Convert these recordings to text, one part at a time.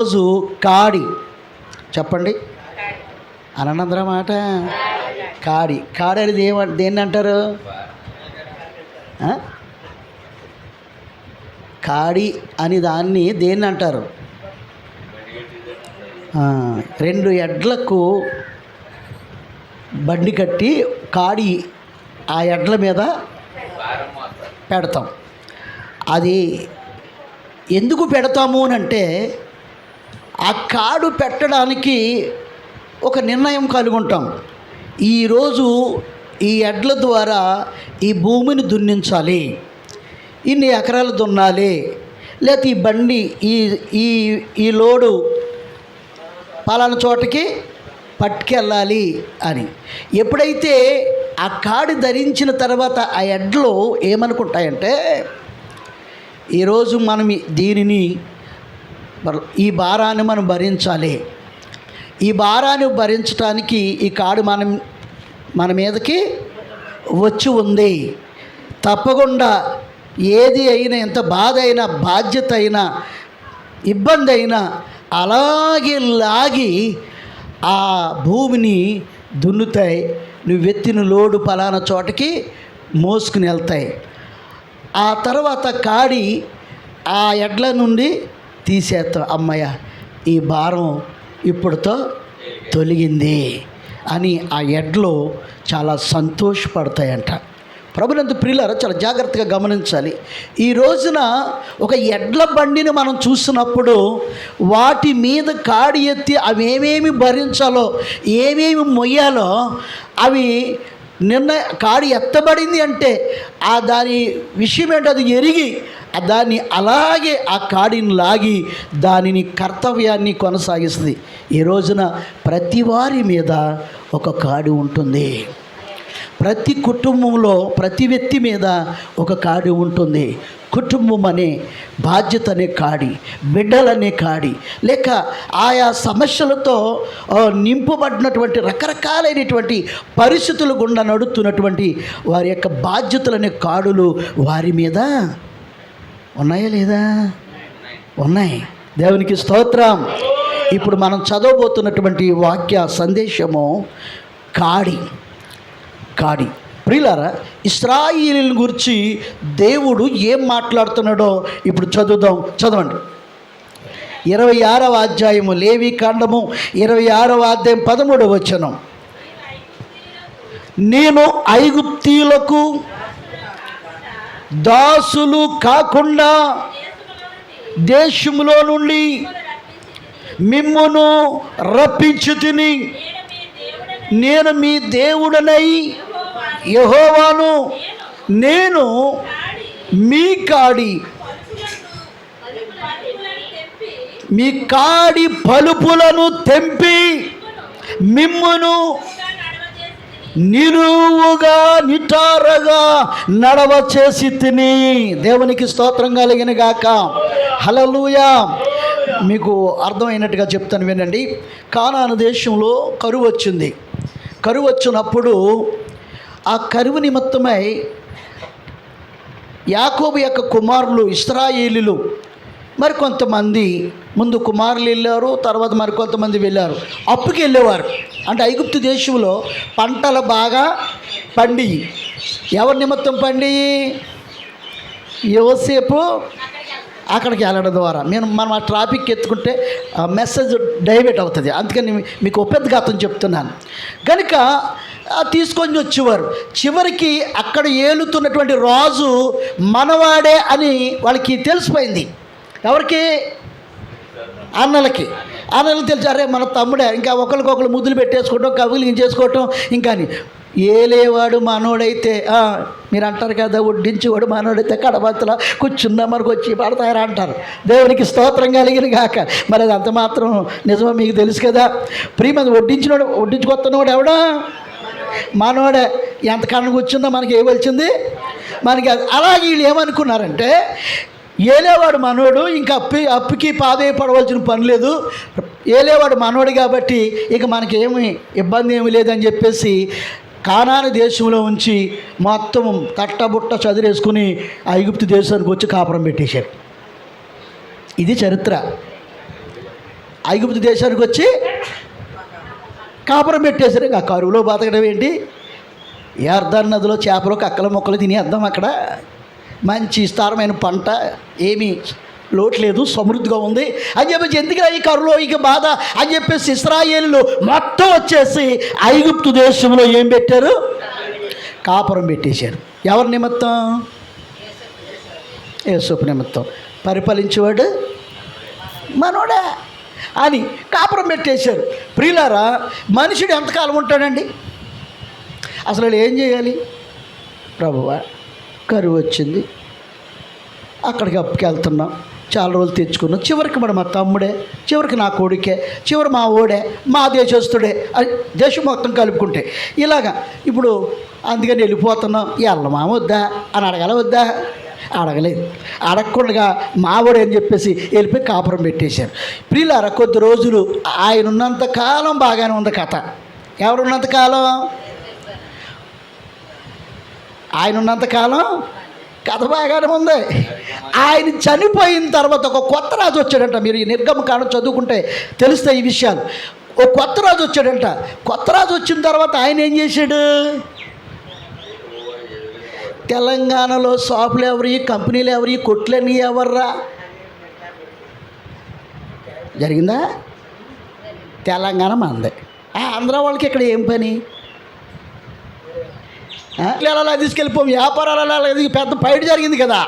రోజు కాడి చెప్పండి అనంతరం మాట కాడి అనేది దేన్ని అంటారు? కాడి అని దాన్ని దేన్ని అంటారు? 2 ఎడ్లకు బండి కట్టి కాడి ఆ ఎడ్ల మీద పెడతాం. అది ఎందుకు పెడతాము అని అంటే, ఆ కాడు పెట్టడానికి ఒక నిర్ణయం కలిగి ఉంటాం. ఈరోజు ఈ ఎడ్ల ద్వారా ఈ భూమిని దున్నించాలి, ఇన్ని ఎకరాలు దున్నాలి, లేకపోతే ఈ బండి ఈ ఈ లోడు పలానా చోటకి పట్టుకెళ్ళాలి అని. ఎప్పుడైతే ఆ కాడి ధరించిన తర్వాత ఆ ఎడ్లు ఏమనుకుంటాయంటే, ఈరోజు మనం దీనిని ఈ భారాన్ని మనం భరించాలి, ఈ భారాన్ని భరించడానికి ఈ కాడు మన మీదకి వచ్చి ఉంది, తప్పకుండా ఏది అయినా, ఎంత బాధ అయినా, బాధ్యత అయినా, ఇబ్బంది అయినా అలాగే లాగి ఆ భూమిని దున్నుతాయి. నువ్వు ఎత్తిన లోడు పలానా చోటకి మోసుకుని వెళ్తాయి. ఆ తర్వాత కాడి ఆ ఎడ్ల నుండి తీసేస్తాం. అమ్మయ్య, ఈ భారం ఇప్పుడుతో తొలగింది అని ఆ ఎడ్లు చాలా సంతోషపడతాయంట. ప్రభునందు ప్రియులారా, చాలా జాగ్రత్తగా గమనించాలి. ఈ రోజున ఒక ఎడ్ల బండిని మనం చూసినప్పుడు వాటి మీద కాడి ఎత్తి అవి ఏమేమి భరించాలో, ఏమేమి మొయ్యాలో అవి కాడి ఎత్తబడింది అంటే ఆ దాని విషయం ఏంటో అది ఎరిగి దాన్ని అలాగే ఆ కాడిని లాగి దానిని కర్తవ్యాన్ని కొనసాగిస్తుంది. ఈ రోజున ప్రతి వారి మీద ఒక కాడి ఉంటుంది. ప్రతి కుటుంబంలో ప్రతి వ్యక్తి మీద ఒక కాడి ఉంటుంది. కుటుంబం అనే బాధ్యత అనే కాడి, బిడ్డలనే కాడి, లేక ఆయా సమస్యలతో నింపబడినటువంటి రకరకాలైనటువంటి పరిస్థితులు గుండా నడుస్తున్నటువంటి వారి యొక్క బాధ్యతలనే కాడులు వారి మీద ఉన్నాయా లేదా? ఉన్నాయి. దేవునికి స్తోత్రం. ఇప్పుడు మనం చదవబోతున్నటువంటి వాక్య సందేశము కాడి. ప్రియులారా, ఇశ్రాయేలుని గురించి దేవుడు ఏం మాట్లాడుతున్నాడో ఇప్పుడు చదవండి. 26వ అధ్యాయము, లేవి కాండము 26వ అధ్యాయం 13వ వచనం. నేను ఐగుప్తీయులకు దాసులు కాకుండా దేశములో నుండి మిమ్మును రప్పించి తిని, నేను మీ దేవుడనై యెహోవాను, నేను మీ కాడి పలుపులను తెంపి మిమ్మును నిలువుగా నిటారుగా నడవ చేసి తిని. దేవునికి స్తోత్రం కలిగిన గాక. హల్లెలూయా. మీకు అర్థమైనట్టుగా చెప్తాను వినండి. కానాను దేశంలో కరువు వచ్చింది. కరువు వచ్చినప్పుడు ఆ కరువు నిమిత్తమై యాకోబు యొక్క కుమారులు ఇశ్రాయేలీలు మరికొంతమంది, ముందు కుమారులు వెళ్ళారు, తర్వాత మరికొంతమంది వెళ్ళారు, అప్పుకి వెళ్ళేవారు. అంటే ఐగుప్తు దేశంలో పంటలు బాగా పండి, ఎవరి నిమిత్తం పండి? యోసేపు అక్కడికి వెళ్ళడం ద్వారా మనం ఆ ట్రాఫిక్ ఎత్తుకుంటే మెసేజ్ డైవర్ట్ అవుతుంది. అందుకని మీకు ఉపేద్ఘాతం చెప్తున్నాను. కనుక తీసుకొని వచ్చేవారు. చివరికి అక్కడ ఏలుతున్నటువంటి రాజు మనవాడే అని వాళ్ళకి తెలిసిపోయింది. ఎవరికి? అన్నలకి తెలుసు. అరే మన తమ్ముడే, ఇంకా ఒకరికొకరు ముద్దులు పెట్టేసుకోవటం, కవిలించేసుకోవటం. ఇంకా ఏలేవాడు మనోడైతే మీరు అంటారు కదా, వడ్డించేవాడు మనోడైతే కడబంతలా కూర్చున్నా మనకు వచ్చి పడతాయరా అంటారు. దేవునికి స్తోత్రం కలిగిన గాక. మరి అది అంత మాత్రం నిజమో మీకు తెలుసు కదా. ప్రియమంది వడ్డించుకొస్తున్నవాడు ఎవడా? మనోడే. ఎంత కన్ను కూర్చుందో మనకి ఏమొచ్చింది మనకి. అలాగే వీళ్ళు ఏమనుకున్నారంటే, ఏలేవాడు మనోడు, ఇంకా అప్పుకి పడవలసిన పని లేదు, ఏలేవాడు మనోడు కాబట్టి ఇక మనకి ఏమి ఇబ్బంది ఏమి లేదని చెప్పేసి కానాను దేశంలో ఉంచి మొత్తం తట్టబుట్ట చదిరేసుకుని ఐగుప్తు దేశానికి వచ్చి కాపురం పెట్టేశారు. ఇది చరిత్ర. ఐగుప్తు దేశానికి వచ్చి కాపురం పెట్టేశారు. ఇంకా కరువులో బతకడం ఏంటి, యార్దాన్ నదిలో చేపలు కక్కల మొక్కలు తినేద్దాం, అక్కడ మంచి విస్తారమైన పంట, ఏమీ లోటు లేదు, సమృద్ధిగా ఉంది అని చెప్పేసి ఎందుకు ఈ కరువులో ఇక బాధ అని చెప్పేసి ఇశ్రాయేలులు మొత్తం వచ్చేసి ఐగుప్తు దేశంలో ఏం పెట్టారు, కాపురం పెట్టేశారు. ఎవరి నిమిత్తం? యేసపు నిమిత్తం. పరిపాలించేవాడు మనోడే అని కాపురం పెట్టేశారు. ప్రియులారా, మనుషుడు ఎంతకాలం ఉంటాడండి? అసలు ఏం చేయాలి? ప్రభువా కరువు వచ్చింది, అక్కడికి అప్పుకెళ్తున్నాం, చాలా రోజులు తెచ్చుకున్నాం, చివరికి మరి మా తమ్ముడే, చివరికి నా కొడుకే, చివరి మా ఓడే, మా దేశస్తుడే, దేశం మొత్తం కలుపుకుంటే ఇలాగా. ఇప్పుడు అందుకని వెళ్ళిపోతున్నాం, వెళ్ళమా వద్దా అని అడగాల వద్దా? అడగలేదు. అడగకుండా మావోడు అని చెప్పేసి వెళ్ళిపోయి కాపురం పెట్టేశారు. ప్రియులారా, కొద్ది రోజులు ఆయన ఉన్నంతకాలం బాగానే ఉంది కథ. ఎవరున్నంతకాలం? ఆయన ఉన్నంతకాలం కథ బాగానే ఉంది. ఆయన చనిపోయిన తర్వాత ఒక కొత్త రాజు వచ్చాడంట. మీరు ఈ నిర్గమకాండం చదువుకుంటే తెలుస్తాయి ఈ విషయాలు. ఒక కొత్త రాజు వచ్చాడంట. కొత్త రాజు వచ్చిన తర్వాత ఆయన ఏం చేశాడు? తెలంగాణలో షాపులు ఎవరి, కంపెనీలు ఎవరి, కొట్లన్నీ ఎవర్రా? జరిగిందా? తెలంగాణ మందే. ఆంధ్ర వాళ్ళకి ఇక్కడ ఏం పని? అలా తీసుకెళ్ళిపోం, వ్యాపారాలు అలా పెద్ద ఫైట్ జరిగింది కదా.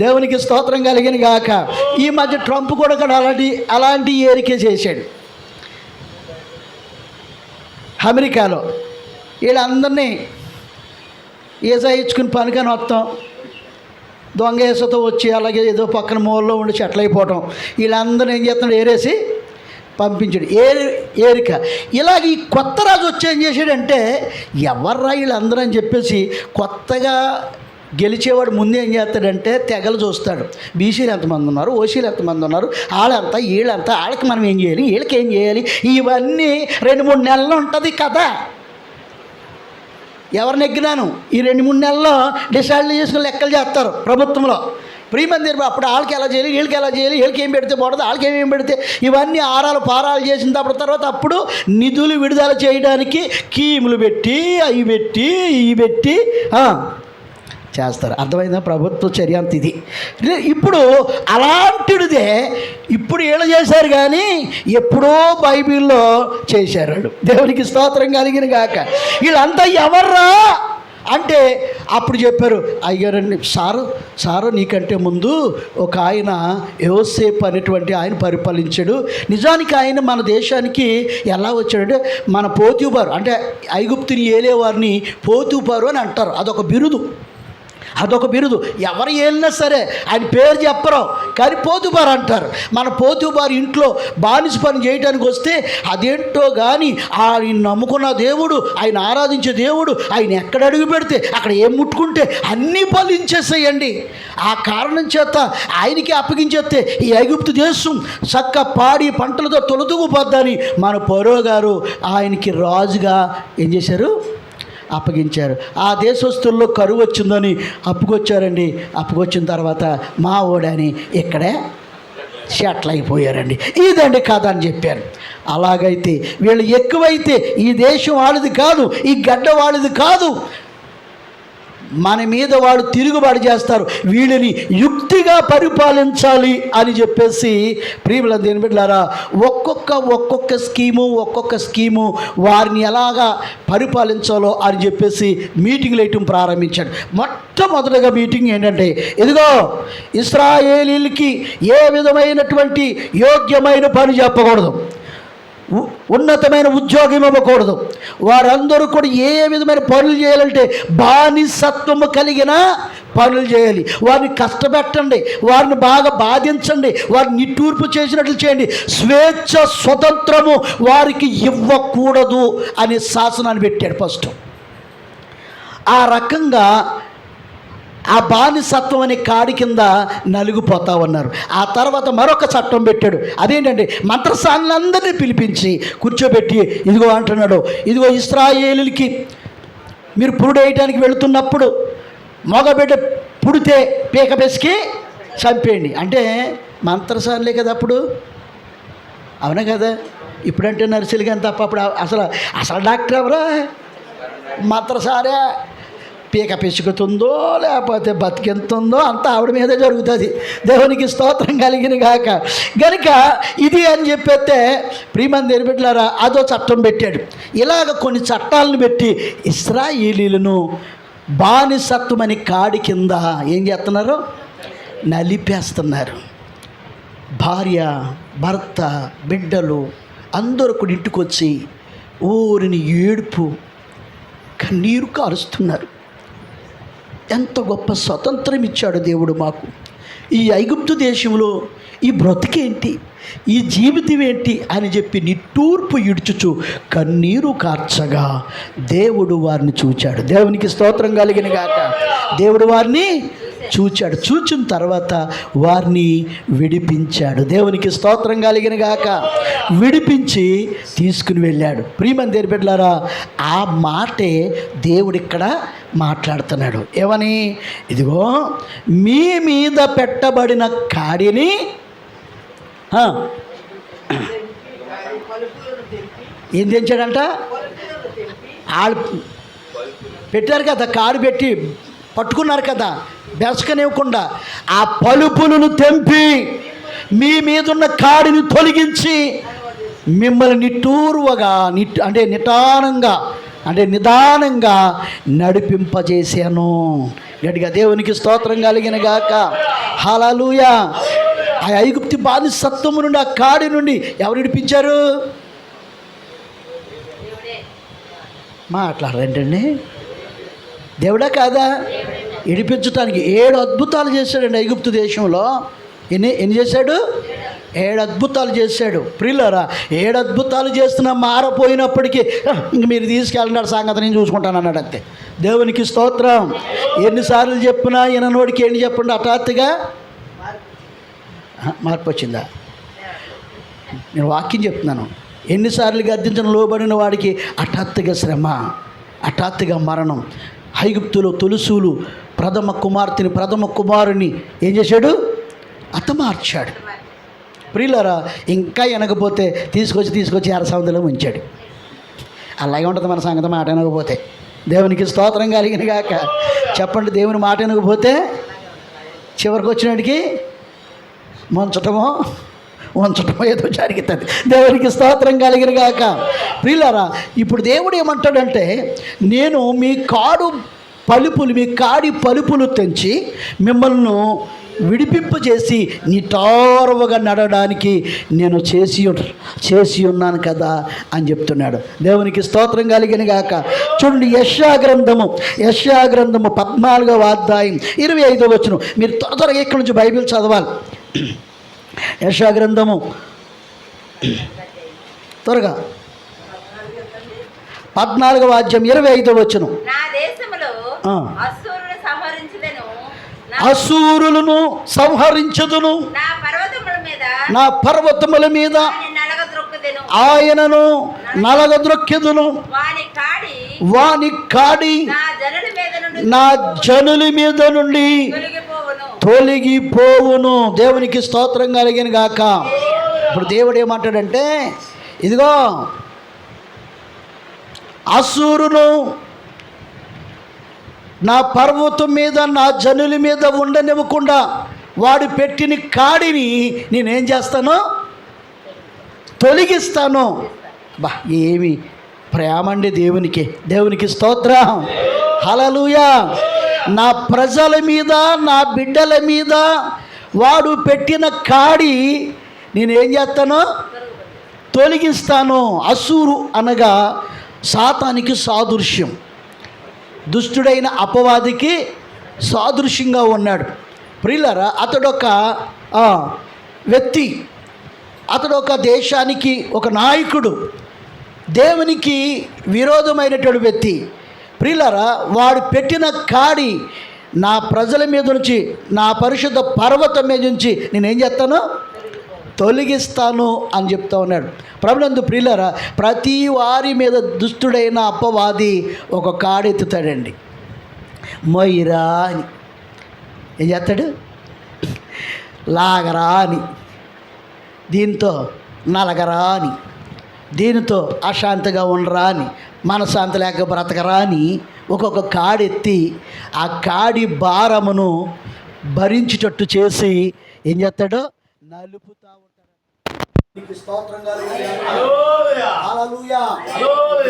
దేవునికి స్తోత్రం కలిగిన గాక. ఈ మధ్య ట్రంప్ కూడా అలాంటి ఏరికే చేశాడు అమెరికాలో. వీళ్ళందరినీ ఏసా ఇచ్చుకుని పనికని వస్తాం, దొంగ ఏసతో వచ్చి అలాగే ఏదో పక్కన మూలలో ఉండి చెట్లు అయిపోవటం. వీళ్ళందరూ ఏం చేస్తున్నాడు? ఏరేసి పంపించాడు. ఏరిక. ఇలాగ ఈ కొత్త రాజు వచ్చి ఏం చేశాడంటే, ఎవర్రా వీళ్ళందరూ అని చెప్పేసి కొత్తగా గెలిచేవాడు ముందు ఏం చేస్తాడంటే తెగలు చూస్తాడు. బీసీలు ఎంతమంది ఉన్నారు, ఓసీలు ఎంతమంది ఉన్నారు, వాళ్ళంతా వీళ్ళంతా, వాళ్ళకి మనం ఏం చేయాలి, వీళ్ళకి ఏం చేయాలి, ఇవన్నీ 2-3 నెలలు ఉంటుంది కదా. ఎవరు నెగ్గినాను ఈ 2-3 నెలల్లో డిసైడ్ చేసుకుని లెక్కలు చేస్తారు ప్రభుత్వంలో. ప్రియమందిర్ అప్పుడు వాళ్ళకి ఎలా చేయాలి, వీళ్ళకి ఎలా చేయాలి, వీళ్ళకి ఏం పెడితే బాగుంటుంది, వాళ్ళకి ఏమేమి పెడితే, ఇవన్నీ ఆరాలు పారాలు చేసిన తర్వాత అప్పుడు నిధులు విడుదల చేయడానికి స్కీములు పెట్టి అవి పెట్టి ఇవి పెట్టి చేస్తారు. అర్థమైందా? ప్రభుత్వ చర్య అంత ఇది. ఇప్పుడు అలాంటిదే ఇప్పుడు వీళ్ళు చేశారు, కానీ ఎప్పుడో బైబిల్లో చేశారు వాళ్ళు. దేవునికి స్తోత్రం కలిగిన గాక. వీళ్ళంతా ఎవర్రా అంటే అప్పుడు చెప్పారు, అయ్యారండి సారు నీకంటే ముందు ఒక ఆయన యోసేపు అనేటువంటి ఆయన పరిపాలించాడు. నిజానికి ఆయన మన దేశానికి ఎలా వచ్చాడంటే, మన పోతీఫరు అంటే ఐగుప్తుని ఏలేవారిని పోతీఫరు అని అంటారు. అదొక బిరుదు. ఎవరు ఏలినా సరే ఆయన పేరు చెప్పరు, కానీ పోతీఫరు అంటారు. మన పోతీఫరు ఇంట్లో బానిస పని చేయడానికి వస్తే అదేంటో కానీ ఆయన నమ్ముకున్న దేవుడు, ఆయన ఆరాధించే దేవుడు, ఆయన ఎక్కడ అడుగు పెడితే అక్కడ ఏం ముట్టుకుంటే అన్నీ ఫలించేసేయండి. ఆ కారణం చేత ఆయనకి అప్పగించేస్తే ఈ ఐగుప్తు దేశం చక్క పాడి పంటలతో తొలతూగుపోద్దని మన ఫరో గారు ఆయనకి రాజుగా ఏం చేశారు? అప్పగించారు. ఆ దేశస్తుల్లో కరువు వచ్చిందని అప్పుకొచ్చారండి. అప్పుకొచ్చిన తర్వాత మా ఓడని ఇక్కడే సెటిల్ అయిపోయారండి. ఇదండి కథ అని చెప్పారు. అలాగైతే వీళ్ళు ఎక్కువైతే ఈ దేశం వాళ్ళది కాదు, ఈ గడ్డ వాళ్ళది కాదు, మన మీద వాడు తిరుగుబాటు చేస్తారు, వీళ్ళని యుక్తిగా పరిపాలించాలి అని చెప్పేసి ప్రియముల దేని బిడ్డలారా ఒక్కొక్క స్కీము వారిని ఎలాగా పరిపాలించాలో అని చెప్పేసి మీటింగ్లు వేయటం ప్రారంభించాడు. మొట్టమొదటిగా మీటింగ్ ఏంటంటే, ఇదిగో ఇశ్రాయేలీలకి ఏ విధమైనటువంటి యోగ్యమైన పని చెప్పకూడదు, ఉన్నతమైన ఉద్యోగం ఇవ్వకూడదు, వారందరూ కూడా ఏ విధమైన పనులు చేయాలంటే బానిసత్వము కలిగిన పనులు చేయాలి, వారిని కష్టపెట్టండి, వారిని బాగా బాధించండి, వారిని నిట్టూర్పు చేసినట్లు చేయండి, స్వేచ్ఛ స్వతంత్రము వారికి ఇవ్వకూడదు అనే శాసనాన్ని పెట్టాడు ఫస్ట్. ఆ రకంగా ఆ బానిసత్వం అనే కాడి కింద నలిగిపోతా ఉన్నారు. ఆ తర్వాత మరొక చట్టం పెట్టాడు. అదేంటంటే మంత్రసానులందరినీ పిలిపించి కూర్చోబెట్టి ఇదిగో అంటున్నాడు, ఇదిగో ఇశ్రాయేలులకి మీరు పురుడేయటానికి వెళుతున్నప్పుడు మగబిడ్డ పుడితే పీక బెసికి చంపేయండి. అంటే మంత్రసానులే కదా అప్పుడు, అవునా కదా? ఇప్పుడంటే నర్సులు కానీ తప్ప అప్పుడు అసలు అసలు డాక్టర్ ఎవరా? మంత్రసారే, పీక పిసుకుతుందో లేకపోతే బతికెంతుందో అంతా ఆవిడ మీదే జరుగుతుంది. దేవునికి స్తోత్రం కలిగిన గాక. గనుక ఇది అని చెప్పేస్తే ప్రియమంది బిడ్డలారా, అదో చట్టం పెట్టాడు. ఇలాగ కొన్ని చట్టాలను పెట్టి ఇశ్రాయేలీలను బానిసత్వమని కాడి కింద ఏం చేస్తున్నారు? నలిపేస్తున్నారు. భార్య, భర్త, బిడ్డలు అందరూ కూడా ఇంటికి వచ్చి ఊరిని ఏడుపు, కన్నీరు కారుస్తున్నారు. ఎంత గొప్ప స్వతంత్రం ఇచ్చాడు దేవుడు మాకు. ఈ ఐగుప్తు దేశంలో ఈ బ్రతికేంటి, ఈ జీవితం ఏంటి అని చెప్పి నిట్టూర్పు ఇడుచుచు కన్నీరు కార్చగా దేవుడు వారిని చూచాడు. దేవునికి స్తోత్రం కలిగిన గాక. దేవుడు వారిని చూచాడు. చూచిన తర్వాత వారిని విడిపించాడు. దేవునికి స్తోత్రం కలిగిన గాక. విడిపించి తీసుకుని వెళ్ళాడు. ప్రియమంది బిడ్డలారా, ఆ మాటే దేవుడు ఇక్కడ మాట్లాడుతున్నాడు. ఏమని? ఇదిగో మీ మీద పెట్టబడిన కాడిని ఏం తెంచాడంట? వాళ్ళు పెట్టారు కదా, కాడు పెట్టి పట్టుకున్నారు కదా, బెసకనివ్వకుండా ఆ పలుపులను తెంపి మీ మీదున్న కాడిని తొలగించి మిమ్మల్ని నిట్టూరువగా అంటే నిదానంగా నడిపింపజేశాను. గట్టిగా దేవునికి స్తోత్రం కలిగిన గాక. హల్లెలూయా. ఆ ఐగుప్తు బానిసత్వము నుండి, ఆ కాడి నుండి ఎవరు విడిపించారు? మాట్లాడరేంటండి? దేవుడా కాదా? విడిపించడానికి 7 అద్భుతాలు చేశాడండి ఐగుప్తు దేశంలో. ఎన్ని చేశాడు? 7 అద్భుతాలు చేశాడు. ప్రియులారా, 7 అద్భుతాలు చేస్తున్నా మారపోయినప్పటికీ ఇంక మీరు తీసుకెళ్ళినాడు సంగతి నేను చూసుకుంటాను అన్నాడు అంతే. దేవునికి స్తోత్రం. ఎన్నిసార్లు చెప్పినా ఈయనోడికి ఏంటి చెప్పండి, హఠాత్తుగా మార్పు వచ్చిందా? నేను వాక్యం చెప్తున్నాను. ఎన్నిసార్లు గద్దించిన లోబడిన వాడికి హఠాత్తుగా శ్రమ, హఠాత్తుగా మరణం. ఐగుప్తులో తొలుసూలు ప్రథమ కుమారుని ఏం చేశాడు? హతమార్చాడు. ప్రియులారా, ఇంకా వినకపోతే తీసుకొచ్చి ఎర్రసముద్రంలో ఉంచాడు. అలాగే ఉంటుంది మన సంగతి. మాట వినకపోతే దేవునికి స్తోత్రం కలిగిన గాక. చెప్పండి, దేవుని మాట వినకపోతే చివరికి వచ్చినడికి ఉంచటమో ఏదో జరుగుతుంది. దేవునికి స్తోత్రం కలిగిన గాక. ప్రియులారా, ఇప్పుడు దేవుడు ఏమంటాడంటే, నేను మీ కాడి పలుపులు తెంచి మిమ్మల్ని విడిపింపజేసి నిటారుగా నడవడానికి నేను చేసి ఉన్నాను కదా అని చెప్తున్నాడు. దేవునికి స్తోత్రం కలిగిన గాక. చూడండి, యెషయా గ్రంథము 14వ అధ్యాయం 25వ వచనం. మీరు త్వరగా ఇక్కడి నుంచి బైబిల్ చదవాలి. యెషయా గ్రంథము త్వరగా 14వ అధ్యాయం 25వ వచనం. అసూరులను సంహరించదును, నా పర్వతముల మీద ఆయనను నలగద్రొక్కెదను, వాని కాడి నా జనుల మీద నుండి తొలగిపోవును. దేవునికి స్తోత్రం కలిగిన గాక. ఇప్పుడు దేవుడు ఏమంటాడంటే, ఇదిగో అసూరును నా పర్వతం మీద నా జనుల మీద ఉండనివ్వకుండా వాడు పెట్టిన కాడిని నేనేం చేస్తాను? తొలగిస్తాను. బా, ఏమి ప్రేమ అండి దేవునికి స్తోత్రం. హల్లెలూయా. నా ప్రజల మీద, నా బిడ్డల మీద వాడు పెట్టిన కాడి నేనేం చేస్తాను? తొలగిస్తాను. అసూరు అనగా సాతానికి సాదృశ్యం, దుష్టుడైన అపవాదికి సాదృశ్యంగా ఉన్నాడు. ప్రియులారా, అతడొక వ్యక్తి, అతడొక దేశానికి ఒక నాయకుడు, దేవునికి విరోధమైనటువంటి వ్యక్తి. ప్రియులారా, వాడు పెట్టిన కాడి నా ప్రజల మీద నుంచి, నా పరిశుద్ధ పర్వతం మీద నుంచి నేనేం చేస్తాను? తొలగిస్తాను అని చెప్తా ఉన్నాడు. ప్రభునందు ప్రియులారా, ప్రతి వారి మీద దుష్టుడైన అపవాది ఒక కాడెత్తుతాడండి. మొయ్యిరా అని ఏం చేస్తాడు? లాగరా అని. దీంతో నలగరా అని, దీనితో అశాంతిగా ఉండరా అని, మనశ్శాంతి లేక బ్రతకరా అని ఒక్కొక్క కాడి ఎత్తి ఆ కాడి భారమును భరించేటట్టు చేసి ఏం చేస్తాడో నలుపుతా ఉంటాడు.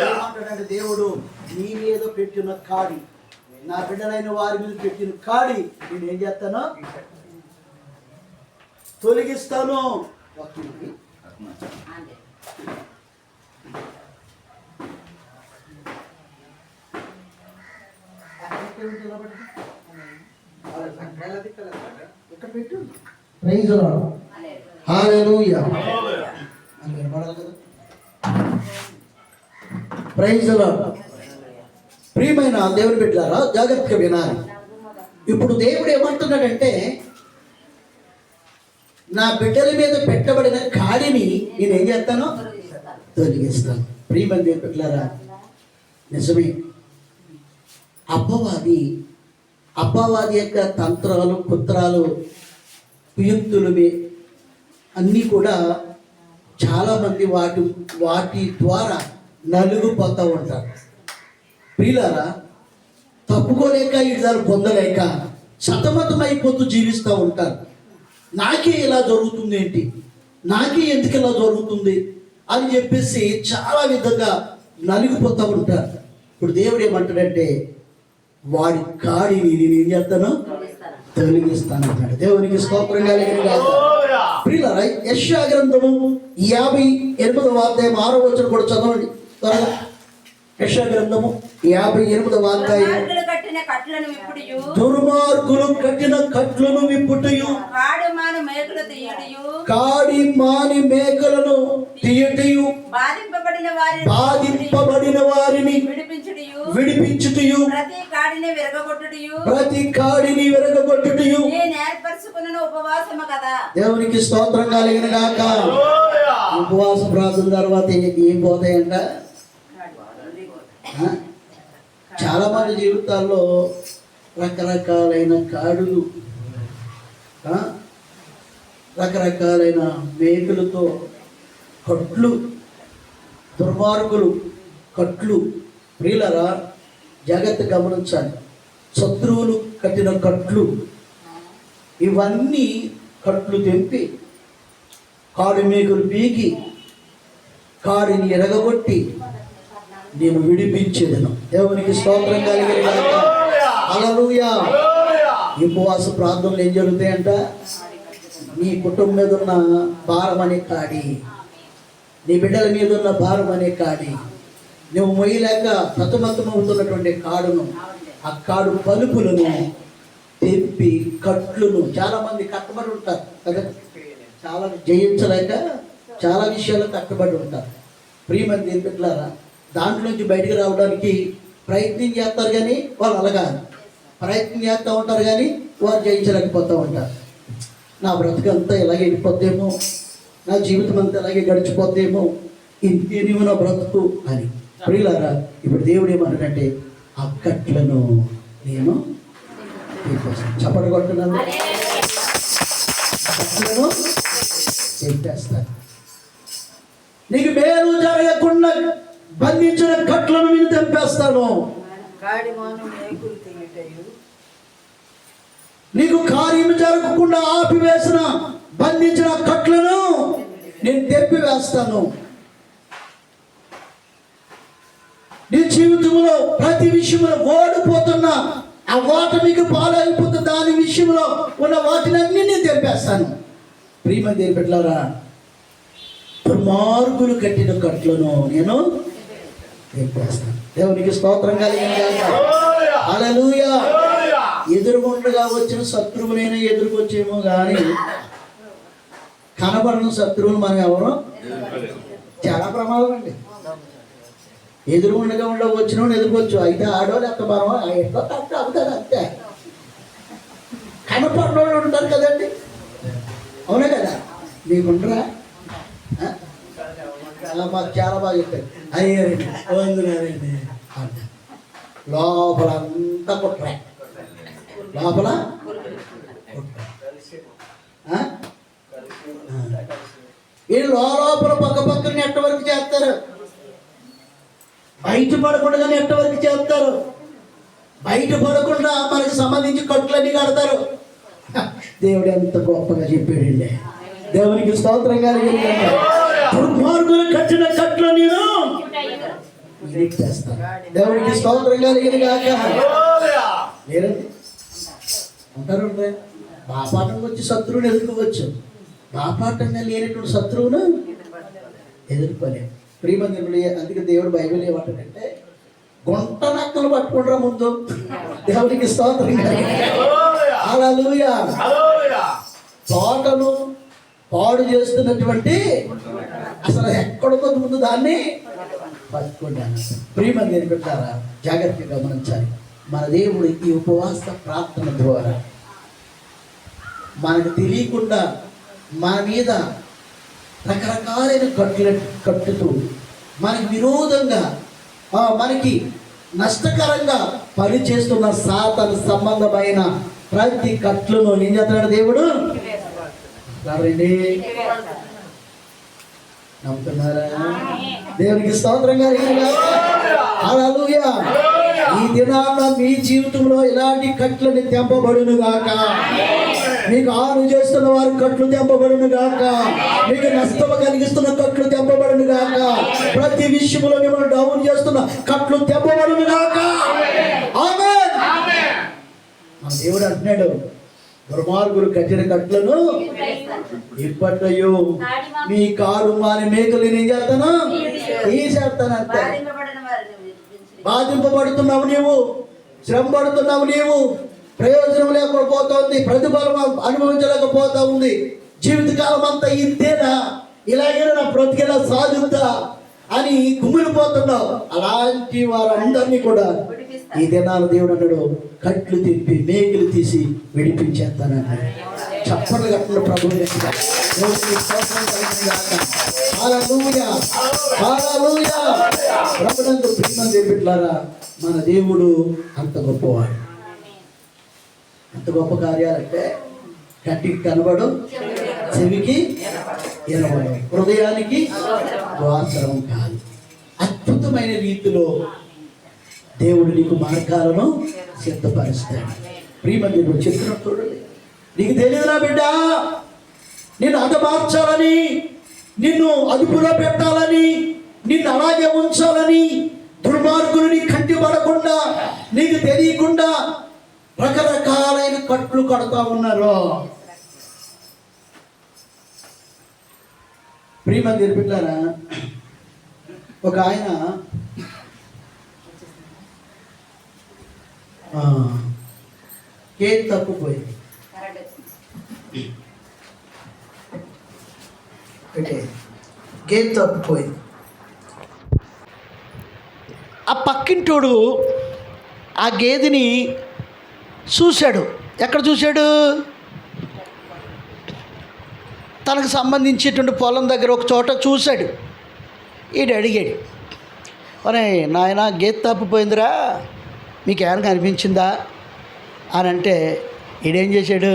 ఏమంటాడంటే దేవుడు, నీ మీద పెట్టిన కాడి, నా బిడ్డలైన వారి మీద పెట్టిన కాడి నేను ఏం చేస్తాను, తొలగిస్తాను. ప్రియమైన దేవుని బిడ్డలారా, జాగ్రత్తగా వినాలి. ఇప్పుడు దేవుడు ఏమంటున్నాడంటే, నా బిడ్డల మీద పెట్టబడిన కాడిని నేను ఏం చేస్తాను, తొలగిస్తాను. ప్రియమైన దేవుని బిడ్డలారా, నిజమే, అబ్బవాది యొక్క తంత్రాలు, కుత్రాలు, కుయుక్తులు అన్నీ కూడా చాలామంది వాటి ద్వారా నలుగుపోతూ ఉంటారు. ప్రియులారా, తప్పుకోలేక ఇదాలు పొందలేక సతమతమైపోతూ జీవిస్తూ ఉంటారు. నాకే ఇలా జరుగుతుంది ఏంటి, నాకే ఎందుకు ఇలా జరుగుతుంది అని చెప్పేసి చాలా విధంగా నలిగిపోతూ ఉంటారు. ఇప్పుడు దేవుడు ఏమంటాడంటే, వాడి కాడిని నేను ఏం చేస్తాను, తొలగిస్తాను అంటాడు. దేవునికి స్తోత్రం కలిగిన ప్రియులారా, యెషయా గ్రంథము 58వ అధ్యాయం 6వ వచనం కూడా చదవండి త్వరగా. యెషయా గ్రంథము 58వ అధ్యాయం. దుర్మార్గులు కట్టిన కట్లను విప్పుటయు, కాడి మాని మేకలను తీయటయు, బాధింపబడిన వారిని విడిపించుటయు, ప్రతి కాడిని విరగగొట్టుటయు దేవునికి స్తోత్రం కలిగిన గాక. ఉపవాస ప్రార్థన తర్వాత ఏం పోతాయంట? చాలా మంది జీవితాల్లో రకరకాలైన కాడులు, రకరకాలైన మేకులతో కట్లు, దుర్మార్గులు కట్లు. ప్రియులరా, జాగ్రత్త గమనించాలి. శత్రువులు కట్టిన కట్లు, ఇవన్నీ కట్లు తెంపి కాడి మేకులు పీకి కాడిని ఎరగగొట్టి నేను విడిపించేదను. దేవునికి స్తోత్రం కలిగిన గాక. హల్లెలూయా. ఈ ఉపవాస ప్రార్థనలు ఏం జరుగుతాయంట? నీ కుటుంబం మీద ఉన్న భారం అనే కాడి, నీ బిడ్డల మీద ఉన్న భారం అనే కాడి, నువ్వు మొయ్యలేక సతమతమవుతున్నటువంటి కాడును, ఆ కాడు పలుపులను తెంపి కట్లును, చాలా మంది కట్టబడి ఉంటారు కదా, చాలా జయించలేక చాలా విషయాలు కట్టబడి ఉంటారు. ప్రియమైన దేవుని బిడ్డలారా, దాంట్లో నుంచి బయటకు రావడానికి ప్రయత్నం చేస్తారు కానీ వాళ్ళు అలగాలి, ప్రయత్నం చేస్తూ ఉంటారు కానీ వారు జయించలేకపోతూ ఉంటారు. నా బ్రతుకంతా ఇలాగే వెళ్ళిపోద్దేమో, నా జీవితం అంతా ఇలాగే గడిచిపోద్దేమో, ఇంతేనేమో నా బ్రతుకు అని. ప్రియులారా, ఇప్పుడు దేవుడు ఏమంటాడంటే, ఆ కట్లను నేను చప్పటి కొట్టున్నాను, కట్లను చెప్పేస్తాను. నీకు మేలు జరగకుండా బంధించిన కట్లను నేను తెంపేస్తాను. నీకు కార్యం జరగకుండా ఆపివేసిన బంధించిన కట్లను నేను తెంపివేస్తాను. నీ జీవితంలో ప్రతి విషయంలో ఓడిపోతున్నా, ఆ ఓటమికి పాలైపోతున్న దాని విషయంలో ఉన్న వాటినన్నీ నేను తెంపేస్తాను. ప్రియమైన దేవుని బిడ్డలారా, దుర్మార్గులు కట్టిన కట్లను నేను తెంపేస్తాను. దేవునికి స్తోత్రం కలిగిన గాక. హల్లెలూయా. ఎదురుగుండగా వచ్చిన శత్రువులైనా ఎదురుకొచ్చేమో కానీ కనబడిన శత్రువులు మనం ఎవరు? చాలా ప్రమాదం అండి. ఎదురుగుండగా వచ్చిన ఎదురుకోవచ్చు, అయితే ఆడవాళ్ళు ఎంత బలమో ఎట్లా తట్టు అవుతాడు అంతే. కనపడిన ఉంటారు కదండి, అవునా కదా? మీకుంటారా? మాకు చాలా బాగా చెప్పారు, అయ్యారండి వందునారండి అంట. లోపల అంతా కుట్రా, లోపల ఈ లోపల పక్క నెట్ వరకు చేస్తారు, బయట పడకుండా నెట్ వరకు చేస్తారు, బయట పడకుండా మనకి సంబంధించి కట్టులన్నీ కడతారు. దేవుడు ఎంత గొప్పగా చెప్పాడండి. దేవునికి స్తోత్రం కలిగింది. దుర్మార్గులు కట్టిన కట్లు నేను చేస్తాను. దేవునికి స్తోత్రం కలిగింది కాక. లేరండి అంటారు, బాపాటంగా వచ్చి శత్రువుని ఎదుర్కోవచ్చు, బాపాటంగా లేనటువంటి శత్రువును ఎదుర్కోలేము. ప్రియమందిరుడు, అందుకే దేవుడు బైబిల్ ఏమంటాడంటే గుంట నక్కలు పట్టుకుంటారా ముందు. దేవునికి స్తోత్రం కలిగింది. హల్లెలూయా. తోటను పాడు చేస్తున్నటువంటి అసలు ఎక్కడికో ముందు దాన్ని పట్టుకుంటాను. ప్రియమందిని పెట్టారా, జాగ్రత్తగా గమనించాలి. మన దేవుడు ఈ ఉపవాస ప్రార్థన ద్వారా మనకు తెలియకుండా మన మీద రకరకాలైన కట్టుతూ మనకి విరోధంగా మనకి నష్టకరంగా పనిచేస్తున్న సాతాను సంబంధమైన ప్రతి కట్లను ఏం చేస్తున్నాడు దేవుడు? నమ్ముతున్నారా? దేవునికి స్తోత్రంగా. హల్లెలూయా. ఈ దినాన మీ జీవితంలో ఇలాంటి కట్లని తెంపబడును గాక. మీకు హాని చేస్తున్న వారి కట్లు తెంపబడును గాక. మీకు నష్టం కలిగిస్తున్న కట్లు తెంపబడును గాక. ప్రతి విషయంలో మిమ్మల్ని డౌన్ చేస్తున్న కట్లు తెంపబడును గాక. ఆమేన్. మన దేవుడు అంటున్నాడు, దుర్మార్గులు కట్టిన కట్లను ఇప్పట్లో మీ కారు మాని మేకలు ఏం చేస్తాను తీసేస్తాను. అంతే. బాధింపబడుతున్నావు నీవు, శ్రమ పడుతున్నావు నీవు, ప్రయోజనం లేకుండా పోతుంది, ప్రతిఫలం అనుభవించలేకపోతా ఉంది, జీవితకాలం అంతా ఇంతేనా, ఇలాగే నా బ్రతికేలా సాగుతా అని కుమిలిపోతున్నావు. అలాంటి వారందరినీ కూడా ఈ దినాలు దేవుడు అన్నాడు, కట్లు తిప్పి మేకులు తీసి విడిపించేస్తానన్నాడు. చప్పట్లు కట్టిన ప్రభువు ప్రభునందు ప్రియమంది బిడ్డలారా, మన దేవుడు అంత గొప్పవాడు. అంత గొప్ప కార్యాలంటే కంటికి కనబడు, చెవికి వినబడు, హృదయానికి అవసరం కాదు. అద్భుతమైన రీతిలో దేవుడు నీకు మార్గాలను సిద్ధపరుస్తాడు. ప్రియమందిరుడు చెప్పినట్టు నీకు తెలియదురా బిడ్డ, నిన్ను అదమార్చాలని, నిన్ను అదుపులో పెట్టాలని, నిన్ను అలాగే ఉంచాలని దుర్మార్గులు నీ కంటి పడకుండా, నీకు తెలియకుండా రకరకాలైన కట్లు కడతా ఉన్నారు. ప్రియమందిరు బిడ్డలారా, ఒక ఆయన గేట్ తప్పిపోయింది. గేట్ తప్పిపోయింది. ఆ పక్కింటోడు ఆ గేదెని చూశాడు. ఎక్కడ చూశాడు? తనకు సంబంధించేటువంటి పొలం దగ్గర ఒక చోట చూశాడు. ఈడు అడిగాడు, అరే నాయన గేదె తప్పిపోయిందిరా, మీకు ఏమైనా కనిపించిందా అని అంటే, ఈడేం చేశాడు,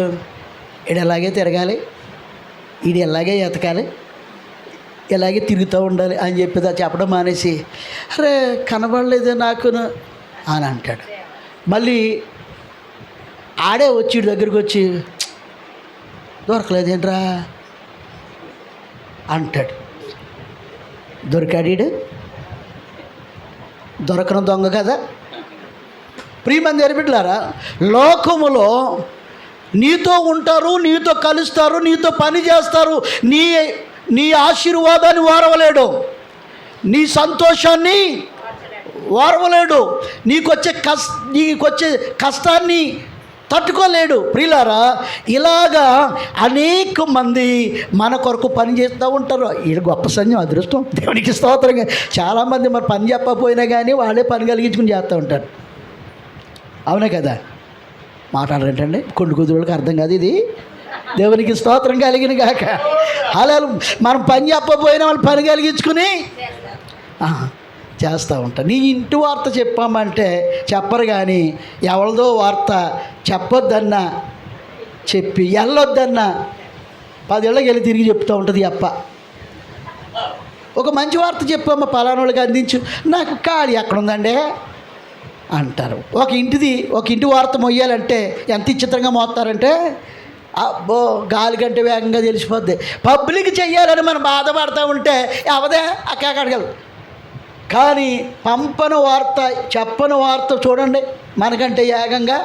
ఈడు ఎలాగే తిరగాలి, ఈడు ఎలాగే ఎతకాలి, ఇలాగే తిరుగుతూ ఉండాలి అని చెప్పేది చెప్పడం మానేసి, అరే కనబడలేదే నాకును అని అంటాడు. మళ్ళీ ఆడే వచ్చి దగ్గరికి వచ్చి, దొరకలేదేంట్రా అంటాడు. దొరికాడు, దొరకను దొంగ కదా. ప్రియమంది బిడ్డలారా, లోకములో నీతో ఉంటారు, నీతో కలుస్తారు, నీతో పని చేస్తారు, నీ ఆశీర్వాదాన్ని వారవలేడు, నీ సంతోషాన్ని వారవలేడు, నీకొచ్చే కష్టాన్ని తట్టుకోలేడు. ప్రియులారా, ఇలాగా అనేక మంది మన కొరకు పని చేస్తూ ఉంటారు. ఇది గొప్ప సంఘం, అదృష్టం, దేవునికి స్తోత్రంగా. చాలామంది మరి పని చెప్పకపోయినా కానీ వాళ్ళే పని కలిగించుకుని చేస్తూ ఉంటారు. అవునే కదా? మాట్లాడరేంటండి, కొండు కుదురులకు అర్థం కాదు ఇది. దేవునికి స్తోత్రం కలిగిన గాక. అలా మనం పని చెప్పకపోయినా వాళ్ళు పని కలిగించుకుని చేస్తూ ఉంటారు. నీ ఇంటి వార్త చెప్పామంటే చెప్పరు, కానీ ఎవరిదో వార్త చెప్పొద్దన్నా చెప్పి వెళ్ళొద్దన్నా 10 ఏళ్ళకి వెళ్ళి తిరిగి చెప్తూ ఉంటుంది అప్ప. ఒక మంచి వార్త చెప్పమ్మా పలానోళ్ళకి అందించు, నాకు ఖాళీ ఎక్కడ ఉందండి అంటారు. ఒక ఇంటి వార్త మొయ్యాలంటే ఎంత విచిత్రంగా మోస్తారంటే అబ్బో గాలి కంటే వేగంగా తెలిసిపోద్ది. పబ్లిక్ చెయ్యాలని మనం బాధపడతా ఉంటే అవదే అక్కడికి. కానీ పంపని వార్త చెప్పని వార్త చూడండి మనకంటే వేగంగా.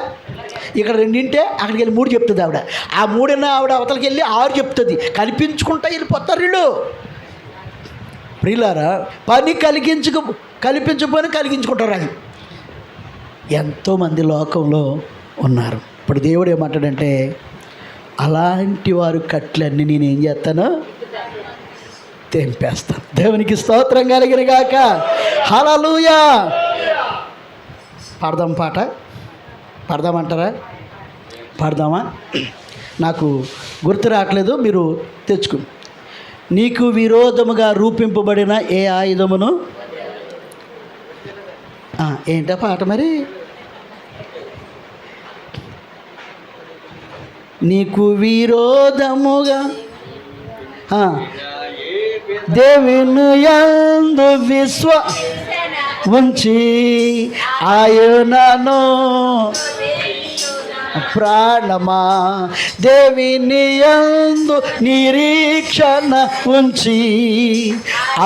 ఇక్కడ రెండింటే అక్కడికి వెళ్ళి 3 చెప్తుంది ఆవిడ. ఆ 3 ఆవిడ అవతలకి వెళ్ళి 6 చెప్తుంది. కల్పించుకుంటా వెళ్ళిపోతారు వీళ్ళు. ప్రియులారా, పని కల్పించుకొని కలిగించుకుంటారు. అది ఎంతోమంది లోకంలో ఉన్నారు. ఇప్పుడు దేవుడు ఏమంటాడంటే, అలాంటి వారు కట్లన్నీ నేనేం చేస్తాను, తెంపేస్తాను. దేవునికి స్తోత్రం కలిగిన గాక. హల్లెలూయా. పాడదాం, పాట పాడదామంటారా? పాడదామా? నాకు గుర్తు రావట్లేదు, మీరు తెచ్చుకుని. నీకు విరోధముగా రూపింపబడిన ఏ ఆయుధమును, ఏంటా పాట మరి? నీకు విరోధముగా దేవుని యందు ఉంచి ఆయనను ప్రాణమా దేవుని యందు నిరీక్షణ ఉంచి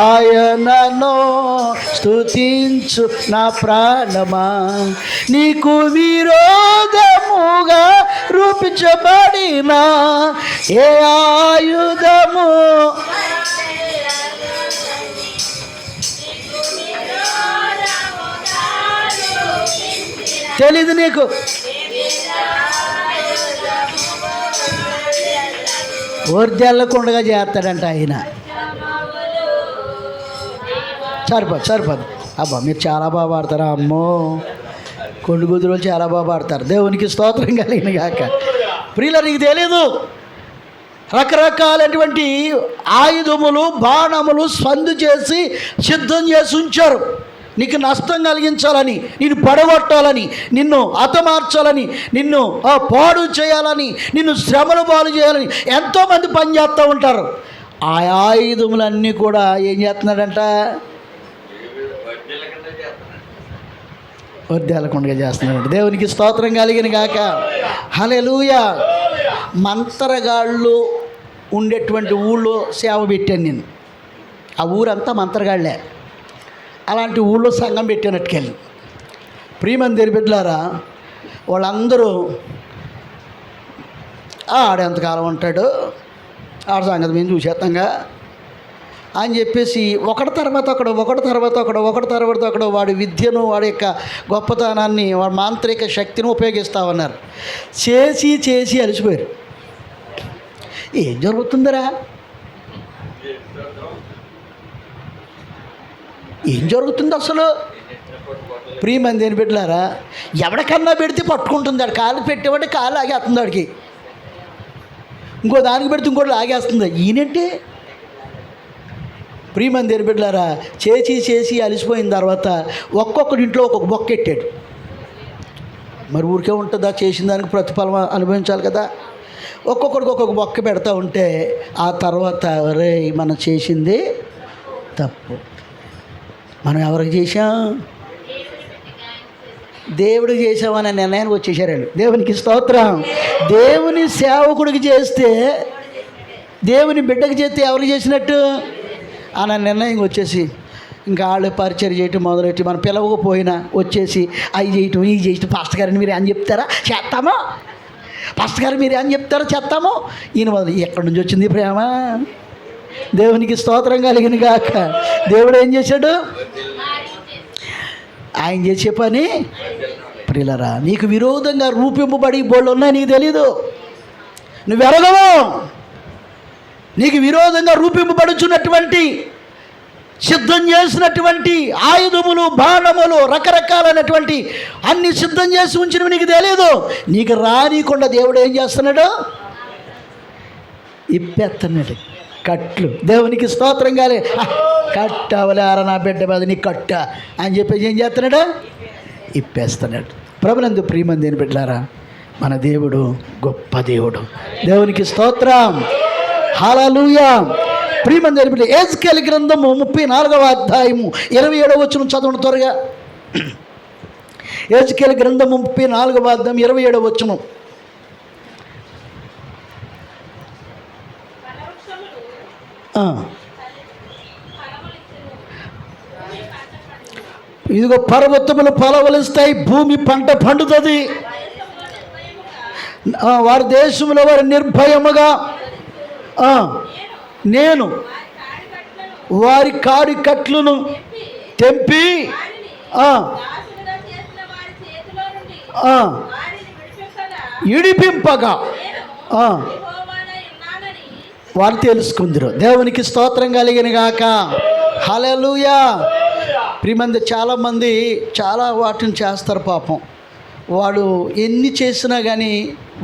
ఆయనను స్తుతించు నా ప్రాణమా. నీకు విరోధముగా రూపించబడిన ఏ ఆయుధము తెలీదు నీకు. ఊర్జల్లకుండగా చేస్తాడంట ఆయన. సరిపోదు. అబ్బా మీరు చాలా బాగా పాడతారా? అమ్మో, కొండు గుదురు చాలా బాగా పాడతారు. దేవునికి స్తోత్రం కలిగిన గాక. ప్రియుల, నీకు తెలీదు, రకరకాలైనటువంటి ఆయుధములు, బాణములు సందు చేసి సిద్ధం చేసి ఉంచారు. నీకు నష్టం కలిగించాలని, నిన్ను పడగొట్టాలని, నిన్ను హతమార్చాలని, నిన్ను పాడు చేయాలని, నిన్ను శ్రమలు పాలు చేయాలని ఎంతోమంది పని చేస్తూ ఉంటారు. ఆ ఆయుధములన్నీ కూడా ఏం చేస్తున్నాడంట, వర్ధేలకుండా చేస్తున్నాడు. దేవునికి స్తోత్రం కలిగిన గాక. హల్లెలూయా. మంత్రగాళ్ళు ఉండేటువంటి ఊళ్ళో సేవ పెట్టాను నేను. ఆ ఊరంతా మంత్రగాళ్ళే. అలాంటి ఊళ్ళో సంఘం పెట్టినట్టుకెళ్ళి ప్రియమని బిడ్డలారా, వాళ్ళందరూ ఆడెంతకాలం ఉంటాడు, ఆడ సంగతి మేము చూసేస్తాంగా అని చెప్పేసి ఒకటి తర్వాత ఒకడు వాడి విద్యను, వాడి యొక్క గొప్పతనాన్ని, వాడి మాంత్రిక శక్తిని ఉపయోగిస్తామన్నారు. చేసి అలసిపోయారు. ఏం జరుగుతుందిరా, ఏం జరుగుతుంది అసలు? ప్రియమని దేని బిడ్డలారా, ఎవడికన్నా పెడితే పట్టుకుంటుంది. ఆడు కాలు పెట్టేవాడి కాలు ఆగేస్తుంది, వాడికి ఇంకో దానికి పెడితే ఇంకోటి లాగేస్తుంది. ఈయనంటే ప్రియమని దేని బిడ్డలారా, చేసి అలసిపోయిన తర్వాత ఒక్కొక్కడింట్లో ఒక్కొక్క బొక్క ఎట్టాడు. మరి ఊరికే ఉంటుందా? చేసిన దానికి ప్రతిఫలం అనుభవించాలి కదా. ఒక్కొక్కడికి ఒక్కొక్క బొక్క పెడతా ఉంటే ఆ తర్వాత రే మనం చేసింది తప్పు, మనం ఎవరికి చేసాం, దేవుడికి చేసామనే నిర్ణయానికి వచ్చేసారు వాళ్ళు. దేవునికి స్తోత్రం. దేవుని సేవకుడికి చేస్తే, దేవుని బిడ్డకి చేస్తే ఎవరికి చేసినట్టు అన్న నిర్ణయం వచ్చేసి ఇంకా వాళ్ళు పరిచయం చేయటం మొదలెట్టి, మనం పిలవకపోయినా వచ్చేసి అవి చేయటం ఇవి చేయటం. పాస్టర్ గారిని మీరు ఏం చెప్తారా, చేస్తామో. పాస్టర్ గారు మీరు ఏం చెప్తారో చేస్తామో. ఈయన మొదలు ఎక్కడి నుంచి వచ్చింది ప్రేమ? దేవునికి స్తోత్రం కలిగిన గాక. దేవుడు ఏం చేశాడు? ఆయన చేసే పని. ప్రియులరా, నీకు విరోధంగా రూపింపబడి బోళ్ళు ఉన్నాయి, నీకు తెలీదు, నువ్వు ఎరగవు. నీకు విరోధంగా రూపింపబడుచున్నటువంటి, సిద్ధం చేసినటువంటి ఆయుధములు, బాణములు, రకరకాలైనటువంటి అన్ని సిద్ధం చేసి ఉంచినవి నీకు తెలియదు. నీకు రానికుండా దేవుడు ఏం చేస్తున్నాడు? ఇప్పేస్తున్నాడు కట్లు. దేవునికి స్తోత్రం కాలే. కట్టవలేరా నా బిడ్డ మీద నీ కట్ట అని చెప్పేసి ఏం చేస్తున్నాడు? ఇప్పేస్తున్నాడు. ప్రభునందు ప్రియమని దేని బిడ్డలారా, మన దేవుడు గొప్ప దేవుడు. దేవునికి స్తోత్రం. హల్లెలూయా. ప్రియమైన దేవుని బిడ్డలారా, యెహెజ్కేలు గ్రంథము 34వ అధ్యాయము 27వ వచనం చదవండి త్వరగా. యెహెజ్కేలు గ్రంథము 34వ అధ్యాయం 27వ వచనం. ఇదిగో పర్వతములు ఫలవలిస్తాయి, భూమి పంట పండుతుంది, వారి దేశంలో వారి నిర్భయముగా నేను వారి కాడి కట్లను తెంపి ఇడిపింపగా వారు తెలుసుకుందరు. దేవునికి స్తోత్రం కలిగిన గాక. హల్లెలూయా. ప్రియమంది, చాలామంది చాలా వాటిని చేస్తారు పాపం. వాడు ఎన్ని చేసినా కానీ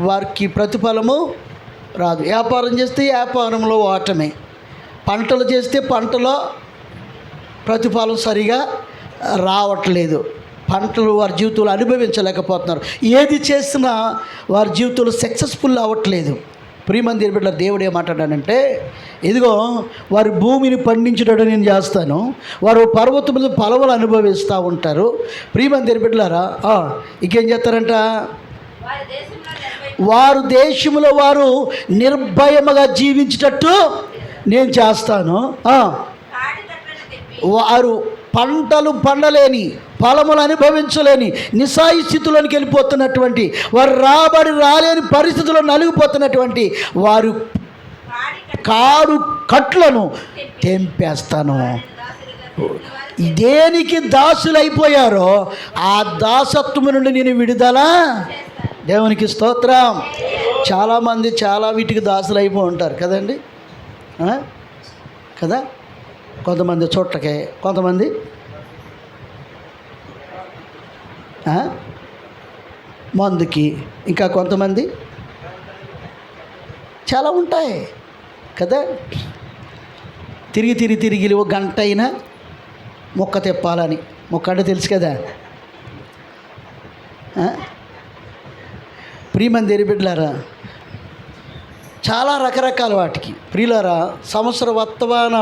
వారికి ప్రతిఫలము రాదు. వ్యాపారం చేస్తే వ్యాపారంలో ఓటమే, పంటలు చేస్తే పంటలో ప్రతిఫలం సరిగా రావట్లేదు, పంటలు వారి జీవితంలో అనుభవించలేకపోతున్నారు. ఏది చేసినా వారి జీవితంలో సక్సెస్ఫుల్ అవ్వట్లేదు. ప్రియమంది బిడ్డ, దేవుడు ఏమంటాడంటే, ఇదిగో వారి భూమిని పండించేటట్టు నేను చేస్తాను, వారు పర్వతం మీద ఫలములు అనుభవిస్తూ ఉంటారు. ప్రియమంది బిడ్డలారా, ఇంకేం చేస్తారంట, వారు దేశంలో వారు నిర్భయముగా జీవించేటట్టు నేను చేస్తాను. వారు పంటలు పండలేని, ఫలములు అనుభవించలేని నిస్సాయి స్థితిలోనికి వెళ్ళిపోతున్నటువంటి, వారు రాబడి రాలేని పరిస్థితుల్లో నలిగిపోతున్నటువంటి వారు కాడు కట్లను తెంపేస్తాను. దేనికి దాసులైపోయారో ఆ దాసత్వము నుండి నేను విడుదల. దేవునికి స్తోత్రం. చాలామంది చాలా వీటికి దాసులు అయిపోయి ఉంటారు కదండి, కదా. కొంతమంది చోట్లకే, కొంతమంది మందుకి, ఇంకా కొంతమంది చాలా ఉంటాయి కదా. తిరిగి ఒక గంట అయినా మొక్క తెప్పాలని. మొక్క అంటే తెలుసు కదా. ప్రియమంది బిడ్డలారా, చాలా రకరకాల వాటికి ప్రియులారా, సంవత్సర వర్తమాన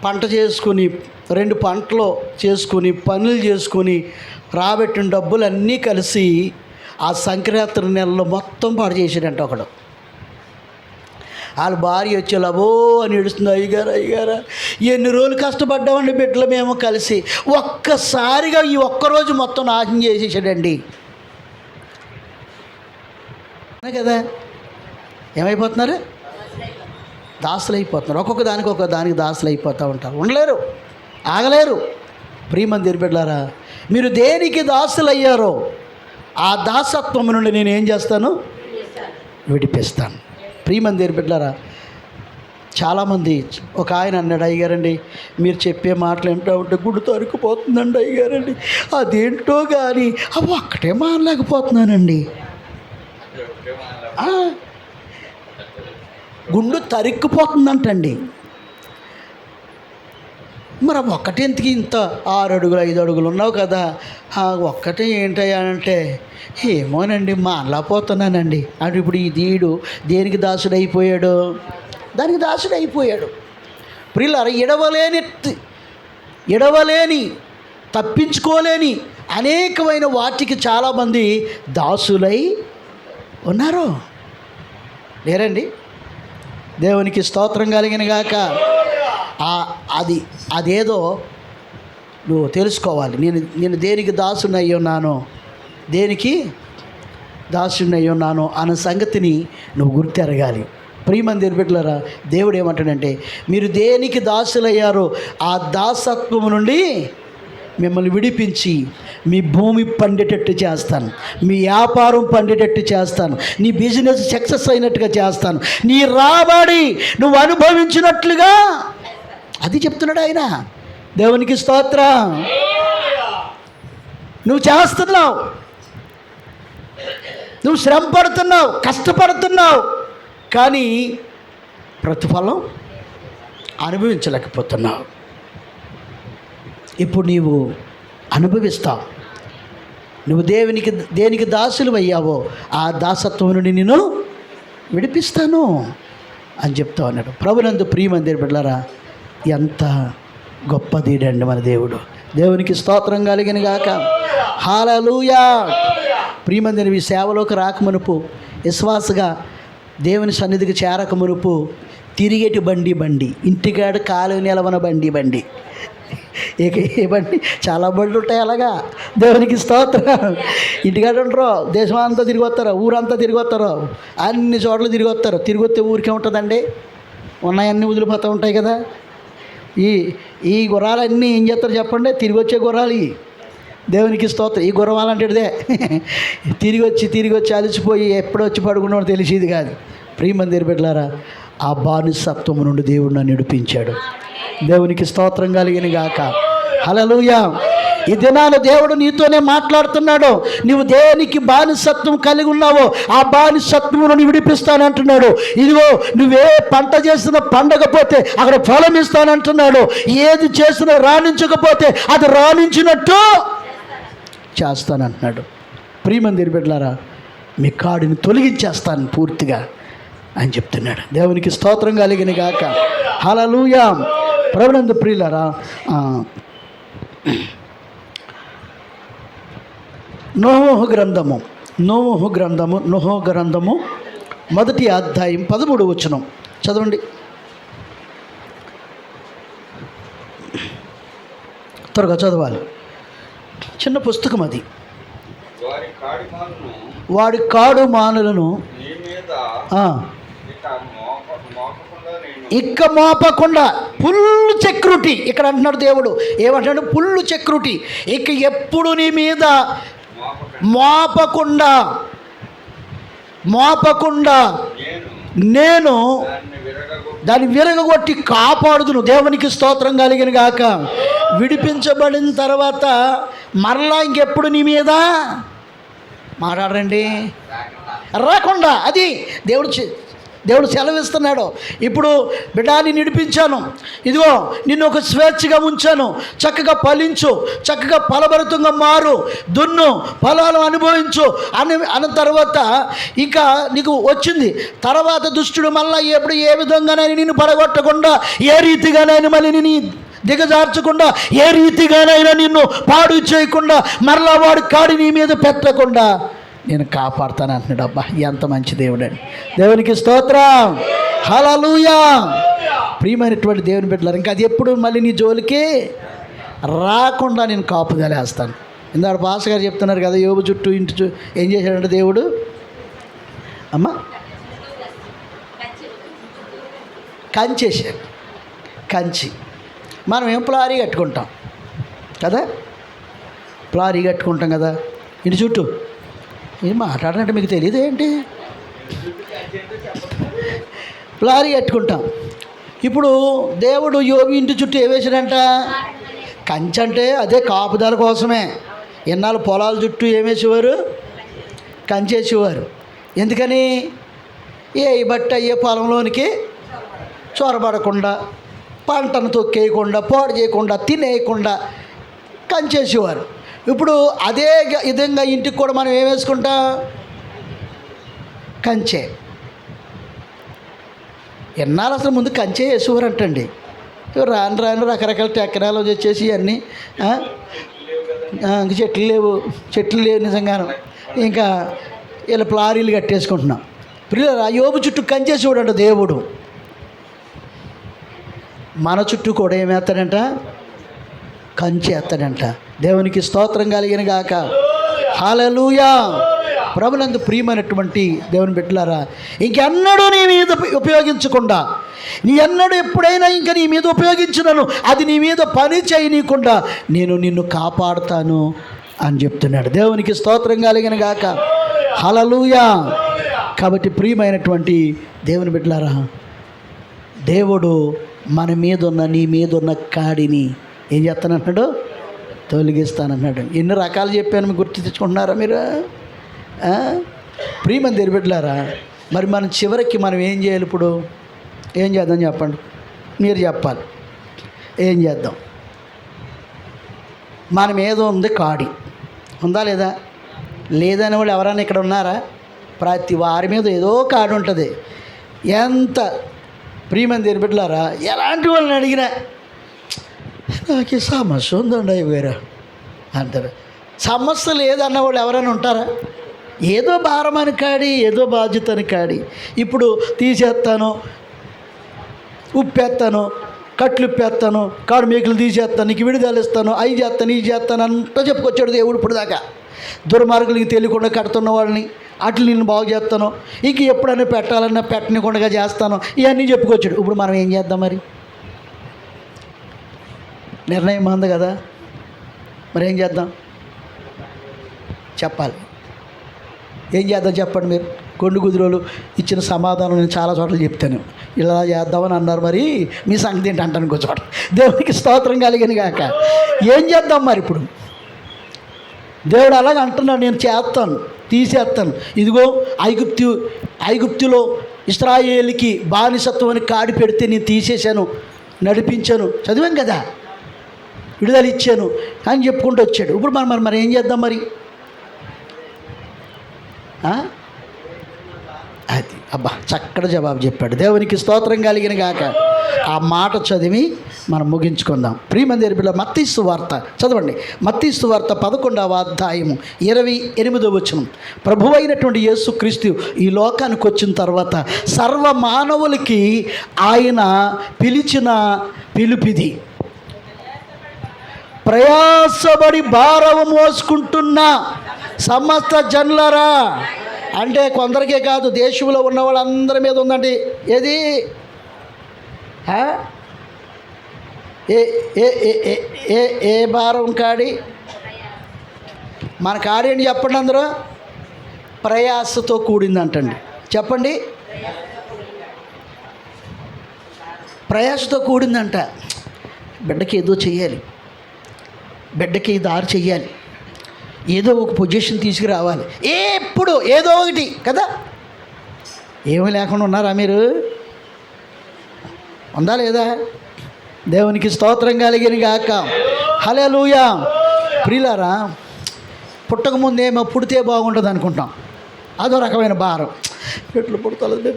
పంట చేసుకుని 2 పంటలు చేసుకుని పనులు చేసుకుని రాబెట్టిన డబ్బులన్నీ కలిసి ఆ సంక్రాంతి నెలలో మొత్తం పాడు చేసాడంట ఒకడు. వాళ్ళ భార్య వచ్చి లబో అని ఏడుస్తుంది, అయ్యగారా ఎన్ని రోజులు కష్టపడ్డామండి బిడ్డలు మేము కలిసి, ఒక్కసారిగా ఈ ఒక్కరోజు మొత్తం నాశనం చేసేసాడండి కదా. ఏమైపోతున్నారు, దాసులు అయిపోతున్నారు. ఒక్కొక్క దానికి దాసులు అయిపోతూ ఉంటారు, ఉండలేరు, ఆగలేరు. ప్రియమంది బిడ్డలారా, మీరు దేనికి దాసులు అయ్యారో ఆ దాసత్వం నుండి నేను ఏం చేస్తాను, విడిపిస్తాను. ప్రియమంది బిడ్డలారా, చాలామంది, ఒక ఆయన అన్నాడు, అయ్యగారండి మీరు చెప్పే మాటలు ఏంటో ఉంటే గుడ్డు తరుక్కుపోతుందండి అయ్యగారండి, అదేంటో కానీ అవి ఒక్కటే మానలేకపోతున్నానండి. గుండు తరుక్కుపోతుందంటండి. మరి ఒక్కటెందుకు ఇంత 6 అడుగులు 5 అడుగులు ఉన్నావు కదా, ఒక్కటే ఏంటయ్యా అంటే, ఏమోనండి మానలేకపోతున్నానండి అంటే. ఇప్పుడు ఈ దీడు దేనికి దాసుడు అయిపోయాడు, దానికి దాసుడు అయిపోయాడు. ప్రియులారా, ఎడవలేని తప్పించుకోలేని అనేకమైన వాటికి చాలామంది దాసులై ఉన్నారు, లేరండి. దేవునికి స్తోత్రం కలిగిన గాక. అదేదో నువ్వు తెలుసుకోవాలి. నేను దేనికి దాసుని అయి ఉన్నాను, దేనికి దాసుని అయి ఉన్నాను అన్న సంగతిని నువ్వు గుర్తెరగాలి. ప్రియమంది బిడ్డలారా, దేవుడు ఏమంటాడంటే, మీరు దేనికి దాసులయ్యారో ఆ దాసత్వము నుండి మిమ్మల్ని విడిపించి మీ భూమి పండేటట్టు చేస్తాను, మీ వ్యాపారం పండేటట్టు చేస్తాను, నీ బిజినెస్ సక్సెస్ అయినట్టుగా చేస్తాను, నీ రాబడి నువ్వు అనుభవించినట్లుగా. అది చెప్తున్నాడు ఆయన. దేవునికి స్తోత్రం. నువ్వు చేస్తున్నావు, నువ్వు శ్రమ పడుతున్నావు, కష్టపడుతున్నావు, కానీ ప్రతిఫలం అనుభవించలేకపోతున్నావు. ఇప్పుడు నీవు అనుభవిస్తావు. నువ్వు దేనికి దాసులు అయ్యావో ఆ దాసత్వం నుండి నేను విడిపిస్తాను. అని చెప్తా ఉన్నాడు. ప్రభునందు ప్రియమందిర బిడ్డలారా, ఎంత గొప్ప దేవుడండి మన దేవుడు. దేవునికి స్తోత్రం కలిగిన గాక. హల్లెలూయా. ప్రియమందిర ఈ సేవలోకి రాకమునుపు, విశ్వాసగా దేవుని సన్నిధికి చేరకమునుపు తిరిగేటి బండి ఇంటికాడ కాలు నిలవన బండి ఇక ఏ బండి, చాలా బండ్లు ఉంటాయి అలాగా. దేవునికి స్తోత్రం. ఇంటికాడ ఉండరు, దేశం అంతా తిరిగి వస్తారు, ఊరంతా తిరిగి వస్తారు, అన్ని చోట్ల తిరిగి వస్తారు. తిరిగి వస్తే ఊరికే ఉంటుందండి, ఉన్నాయన్నీ వదిలిపోతూ ఉంటాయి కదా. ఈ గుర్రాలన్నీ ఏం చేస్తారు చెప్పండి? తిరిగి వచ్చే గుర్రాలు ఇవి. దేవునికి స్తోత్రం. ఈ గుర్రవాలంటేదే తిరిగి వచ్చి అలసిపోయి ఎప్పుడు వచ్చి పడుకున్నాడో తెలిసేది కాదు. ప్రియమందిర బిడ్డలారా, ఆ బానిసత్వము నుండి దేవుడు నన్ను నడిపించాడు. దేవునికి స్తోత్రం కలిగిన గాక. హల్లెలూయా. ఈ దినాన దేవుడు నీతోనే మాట్లాడుతున్నాడు. నువ్వు దేనికి బానిసత్వం కలిగి ఉన్నావో ఆ బానిసత్వమును విడిపిస్తానంటున్నాడు. ఇదిగో నువ్వే పంట చేసిన పండకపోతే అక్కడ ఫలం ఇస్తానంటున్నాడు. ఏది చేసినా రాణించకపోతే అది రాణించినట్టు చేస్తానంటున్నాడు. ప్రియమందిర బిడ్డలారా, మీ కాడిని తొలగించేస్తాను పూర్తిగా అని చెప్తున్నాడు. దేవునికి స్తోత్రం కలిగిన గాక. హల్లెలూయా. ప్రభునందు ప్రియులారా, నోహు గ్రంథము 1వ అధ్యాయం 13వ వచనం చదవండి. త్వరగా చదవాలి. చిన్న పుస్తకం అది. వాడి కాడు మానులను ఇక్క మోపకుండా, ఫుల్ సెక్యూరిటీ. ఇక్కడ అంటున్నాడు దేవుడు, ఏమంటున్నాడు? Full security. ఇక ఎప్పుడు నీ మీద మోపకుండా నేను దాన్ని విరగగొట్టి కాపాడుదును. దేవునికి స్తోత్రం కలిగిన గాక. విడిపించబడిన తర్వాత మరలా ఇంకెప్పుడు నీ మీద మాట్లాడరండి రాకుండా. అది దేవుడు సెలవిస్తున్నాడు. ఇప్పుడు బిడ్డాన్ని నిడిపించాను, ఇదిగో నిన్ను ఒక స్వేచ్ఛగా ఉంచాను, చక్కగా ఫలించు, చక్కగా ఫలభరితంగా మారు, దున్ను, ఫలాలు అనుభవించు అన్న తర్వాత ఇంకా నీకు వచ్చింది. తర్వాత దుష్టుడు మళ్ళీ ఎప్పుడు ఏ విధంగానైనా నిన్ను పడగొట్టకుండా, ఏ రీతిగానైనా మళ్ళీ నిన్ను దిగజార్చకుండా, ఏ రీతిగానైనా నిన్ను పాడు చేయకుండా, మరలా వాడు కాడి నీ మీద పెట్టకుండా నేను కాపాడుతాను అంటున్నాడు. అబ్బా, ఎంత మంచి దేవుడండి. దేవునికి స్తోత్రం. హల్లెలూయా. ప్రియమైనటువంటి దేవుని బిడ్డలారా, ఇంకా అది ఎప్పుడు మళ్ళీ నీ జోలికి రాకుండా నేను కాపుదలేస్తాను. ఇందాక పాస్ గారు చెప్తున్నారు కదా, యోబు చుట్టూ ఇంటి ఏం చేశాడంటే దేవుడు, అమ్మ కంచేశాడు. కంచి మనం ఏం ప్లారీ కట్టుకుంటాం కదా, ప్లారీ కట్టుకుంటాం కదా ఇంటి చుట్టూ. ఏం మాట్లాడినట్టు మీకు తెలియదు ఏంటి? ప్లారీ కట్టుకుంటాం. ఇప్పుడు దేవుడు యోగి ఇంటి చుట్టూ ఏ వేసాడంట? కంచె. అంటే అదే కాపుదల కోసమే. ఎన్నాళ్ళు పొలాల చుట్టూ ఏమేసేవారు? కంచేసేవారు. ఎందుకని? ఏ బట్ట ఏ పొలంలోనికి చొరబడకుండా, పంటను తొక్కేయకుండా, పాడు చేయకుండా, తినేయకుండా కంచేసేవారు. ఇప్పుడు అదే విధంగా ఇంటికి కూడా మనం ఏం వేసుకుంటాం? కంచె. ఎన్నాళ్ళు అసలు ముందు కంచె వేసేవారంటండి. రాను రకరకాల టెక్నాలజీ వచ్చేసి అన్నీ ఇంక చెట్లు లేవు నిజంగాను. ఇంకా ఇలా ప్లారీలు కట్టేసుకుంటున్నాం. పిల్లలు యోబు చుట్టూ కంచె చూడండి దేవుడు. మన చుట్టూ కూడా ఏమేస్తాడంట? కంచె ఎత్తాడంట. దేవునికి స్తోత్రం కలిగిన గాక. హల్లెలూయా. ప్రభునందు ప్రియమైనటువంటి దేవుని బిడ్డలారా, ఇంకెన్నడూ నీ మీద ఉపయోగించకుండా, నీ ఎన్నడూ ఎప్పుడైనా ఇంకా నీ మీద ఉపయోగించినను అది నీ మీద పని చేయనీయకుండా నేను నిన్ను కాపాడుతాను అని చెప్తున్నాడు. దేవునికి స్తోత్రం కలిగిన గాక. హల్లెలూయా. కాబట్టి ప్రియమైనటువంటి దేవుని బిడ్డలారా, దేవుడు మన మీద ఉన్న, నీ మీద ఉన్న కాడిని ఏం చేస్తానంటున్నాడు? తొలగిస్తానన్నాడు. ఎన్ని రకాలు చెప్పాను, మీకు గుర్తు తెచ్చుకుంటున్నారా మీరు? ప్రియమందిర బిడ్డలారా, మరి మనం చివరికి మనం ఏం చేయాలి? ఇప్పుడు ఏం చేద్దాం చెప్పండి, మీరు చెప్పాలి. ఏం చేద్దాం? మనం ఏదో ఉంది కాడి ఉందా లేదా? లేదని వాళ్ళు ఎవరైనా ఇక్కడ ఉన్నారా? ప్రతి వారి మీద ఏదో కాడి ఉంటుంది. ఎంత ప్రియమైన దేవుని బిడ్డలారా, ఎలాంటి వాళ్ళని అడిగినా నాకు ఈ సమస్య ఉందండి అయ్యగారు అంటారు. సమస్య లేదన్న వాళ్ళు ఎవరైనా ఉంటారా? ఏదో భారమని కాడి, ఏదో బాధ్యతని కాడి, ఇప్పుడు తీసేస్తాను, ఉప్పేస్తాను, కట్లు ఉప్పేస్తాను, కాడు మేకులు తీసేస్తాను, నీకు విడుదల ఇస్తాను, అవి చేస్తాను, ఇవి చేస్తాను అంతా చెప్పుకొచ్చాడు దేవుడు. ఇప్పుడు దాకా దుర్మార్గులకి తెలియకుండా కడుతున్న వాళ్ళని అట్లు నేను బాగు చేస్తాను, ఇంక ఎప్పుడైనా పెట్టాలన్నా పెట్టనికుండా చేస్తాను, ఇవన్నీ చెప్పుకొచ్చాడు. ఇప్పుడు మనం ఏం చేద్దాం? మరి నిర్ణయం మంది కదా, మరి ఏం చేద్దాం? చెప్పాలి. ఏం చేద్దాం చెప్పండి మీరు? కొండు కుదురోలు ఇచ్చిన సమాధానం నేను చాలా చోట్ల చెప్తాను. ఇలా చేద్దామని అన్నారు, మరి మీ సంగతి ఏంటి అంటాను ఇంకో చోట. దేవునికి స్తోత్రం కలిగిన గాక. ఏం చేద్దాం మరి? ఇప్పుడు దేవుడు అలాగ అంటున్నాడు, నేను చేస్తాను, తీసేస్తాను. ఇదిగో ఐగుప్తులో ఇశ్రాయేలుకి బానిసత్వం అని కాడి పెడితే నేను తీసేశాను, నడిపించాను, చదివాం కదా, విడుదల ఇచ్చాను అని చెప్పుకుంటూ వచ్చాడు. ఇప్పుడు మరి ఏం చేద్దాం మరి? అది అబ్బా చక్కటి జవాబు చెప్పాడు. దేవునికి స్తోత్రం కలిగిన గాక. ఆ మాట చదివి మనం ముగించుకుందాం. ప్రియమైన దేవుని బిడ్డలారా, మత్తయి సువార్త చదవండి. మత్తయి సువార్త 11వ అధ్యాయము 28వ వచనం. ప్రభువైనటువంటి యేసుక్రీస్తు ఈ లోకానికి వచ్చిన తర్వాత సర్వ మానవులకి ఆయన పిలిచిన పిలుపిది. ప్రయాసపడి భారము మోసుకుంటున్న సమస్త జనులారా, అంటే కొందరికే కాదు, దేశంలో ఉన్న వాళ్ళందరి మీద ఉందండి. ఏది? ఏ భారం కాడి? మన కాడి అని చెప్పండి అందరూ. ప్రయాసతో కూడిందంటండి. చెప్పండి, ప్రయాసతో కూడిందంట. బిడ్డకి ఏదో చెయ్యాలి, బిడ్డకి దారి చెయ్యాలి, ఏదో ఒక పొజిషన్ తీసుకురావాలి, ఎప్పుడు ఏదో ఒకటి కదా. ఏమీ లేకుండా ఉన్నారా మీరు? ఉందా లేదా? దేవునికి స్తోత్రం కలిగిన గాక. హల్లెలూయా. ప్రియులారా, పుట్టకముందేమో పుడితే బాగుంటుంది అనుకుంటాం, అదో రకమైన భారం. ఎట్లు పుడతలేదు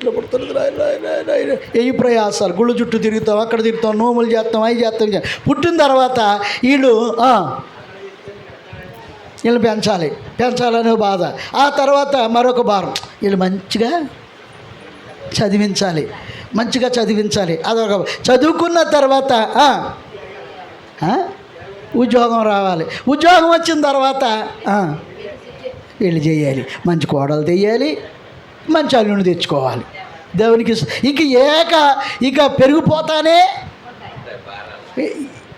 ఏ ప్రయాసాలు, గుళ్ళు చుట్టూ తిరుగుతాం, అక్కడ తిరుగుతాం, నోములు చేస్తాం, అవి చేస్తాం. పుట్టిన తర్వాత వీళ్ళు పెంచాలనే బాధ. ఆ తర్వాత మరొక భారం, వీళ్ళు మంచిగా చదివించాలి. అదొక. చదువుకున్న తర్వాత ఉద్యోగం రావాలి. ఉద్యోగం వచ్చిన తర్వాత వీళ్ళు చేయాలి, మంచి కోడలు తెయ్యాలి, మంచి అల్లుని తెచ్చుకోవాలి. దేవునికి ఇక పెరిగిపోతానే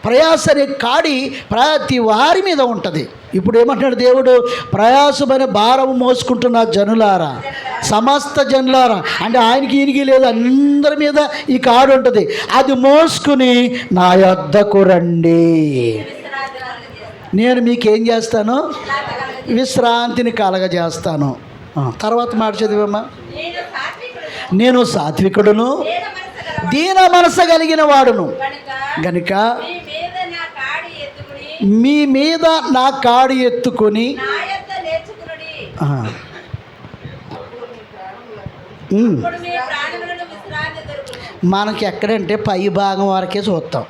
ప్రయాస అనే కాడి ప్రతి వారి మీద ఉంటుంది. ఇప్పుడు ఏమంటున్నాడు దేవుడు? ప్రయాసమైన భారం మోసుకుంటున్న జనులారా, సమస్త జనులారా, అంటే ఆయనకి ఈయనకి లేదు, అందరి మీద ఈ కాడు ఉంటుంది. అది మోసుకుని నా యొద్దకు రండి, నేను మీకేం చేస్తాను? విశ్రాంతిని కలగజేస్తాను. తర్వాత మాట చదివమ్మా. నేను సాత్వికుడును, దీన మనసు కలిగిన వాడును గనుక మీ మీద నా కాడి ఎత్తుకొని మనకి ఎక్కడంటే పై భాగం వరకే చూస్తాం,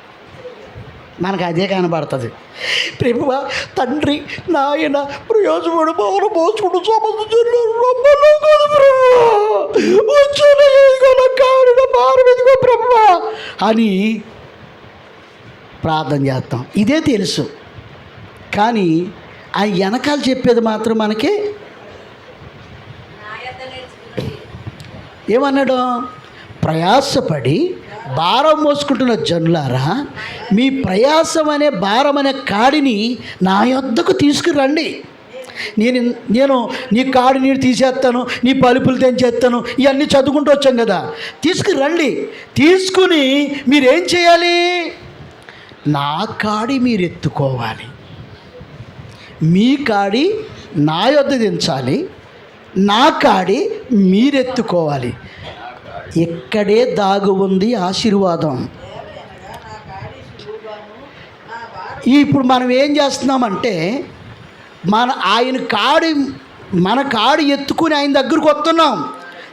మనకు అదే కనబడుతుంది. ప్రభువా, తండ్రి, నాయన, ప్రయోజకుడు బాగా మోసుకుంటూ ప్రభువా అని ప్రార్థన చేస్తాం. ఇదే తెలుసు, కానీ ఆ వెనకాల చెప్పేది మాత్రం మనకి ఏమన్నాడు? ప్రయాసపడి భారం మోసుకుంటున్న జనులారా, మీ ప్రయాసం అనే భారం అనే కాడిని నా యొద్దకు తీసుకురండి. నేను నీ కాడి నీరు తీసేస్తాను, నీ పలుపులు తెంచేస్తాను, ఇవన్నీ చదువుకుంటూ వచ్చాం కదా. తీసుకురండి. తీసుకుని మీరేం చేయాలి? నా కాడి మీరు ఎత్తుకోవాలి, మీ కాడి నా యొద్ద దించాలి, నా కాడి మీరెత్తుకోవాలి. ఇక్కడే దాగు ఉంది ఆశీర్వాదం. ఇప్పుడు మనం ఏం చేస్తున్నామంటే మన కాడి ఎత్తుకుని ఆయన దగ్గరకు వస్తున్నాం.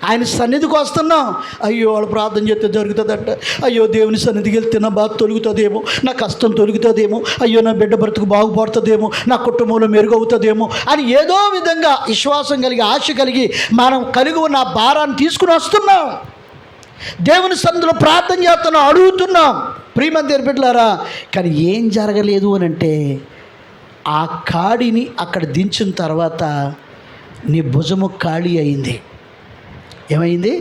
ఆయన సన్నిధికి వస్తున్నాం, అయ్యో వాళ్ళు ప్రార్థన చేస్తే జరుగుతుందంట, అయ్యో దేవుని సన్నిధికి వెళ్తే నా బాధ తొలుగుతుందేమో, నా కష్టం తొలుగుతుందేమో, అయ్యో నా బిడ్డ బ్రతుకు బాగుపడుతుందేమో, నా కుటుంబంలో మెరుగవుతుందేమో అని ఏదో విధంగా విశ్వాసం కలిగి ఆశ కలిగి మనం కలిగి ఉన్న ఆ భారాన్ని తీసుకుని వస్తున్నాం. దేవుని సన్నిధిలో ప్రార్థన చేస్తున్నాం, అడుగుతున్నాం ప్రియమైన బిడ్డలారా. కానీ ఏం జరగలేదు అని అంటే, ఆ కాడిని అక్కడ దించిన తర్వాత నీ భుజము ఖాళీ అయింది. ఏమైంది?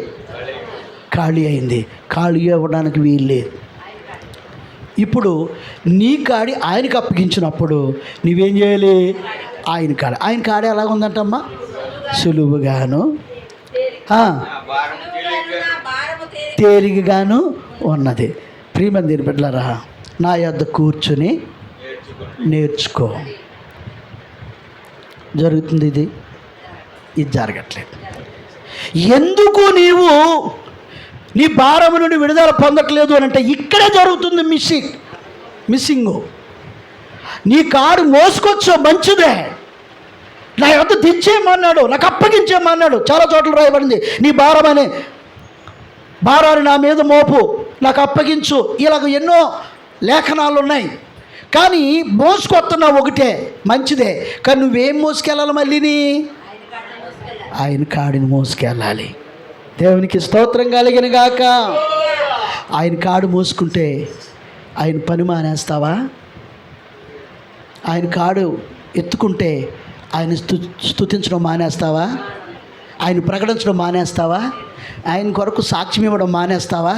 ఖాళీ అయింది. ఖాళీ అవ్వడానికి వీల్లేదు. ఇప్పుడు నీ కాడి ఆయనకు అప్పగించినప్పుడు నువ్వేం చేయాలి? ఆయన కాడి ఎలాగుందంటమ్మా? సులువుగాను తేలికగాను ఉన్నది. ప్రియమైన బిడ్డలారా, నా యొద్ద కూర్చుని నేర్చుకో. జరుగుతుంది ఇది జరగట్లేదు. ఎందుకు నీవు నీ భారము నుండి విడుదల పొందట్లేదు అని అంటే ఇక్కడే జరుగుతుంది మిస్సింగ్. నీ కారు మోసుకొచ్చో మంచిదే, నా యొద్ద దించేయమన్నాడు, నాకు అప్పగించేయమన్నాడు. చాలా చోట్ల రాయబడింది, నీ భారమని భారాన్ని నా మీద మోపు, నాకు అప్పగించు. ఇలాగ ఎన్నో లేఖనాలు ఉన్నాయి. కానీ మోసుకొస్తున్నావు ఒకటే, మంచిదే. కానీ నువ్వేం మోసుకెళ్ళాలి? మళ్ళీని ఆయన కాడిని మోసుకెళ్ళాలి. దేవునికి స్తోత్రం కలిగిన గాక. ఆయన కాడు మోసుకుంటే ఆయన పని మానేస్తావా? ఆయన కాడు ఎత్తుకుంటే ఆయన స్తుతించడం మానేస్తావా? ఆయన ప్రకటించడం మానేస్తావా? ఆయన కొరకు సాక్ష్యం ఇవ్వడం మానేస్తావా?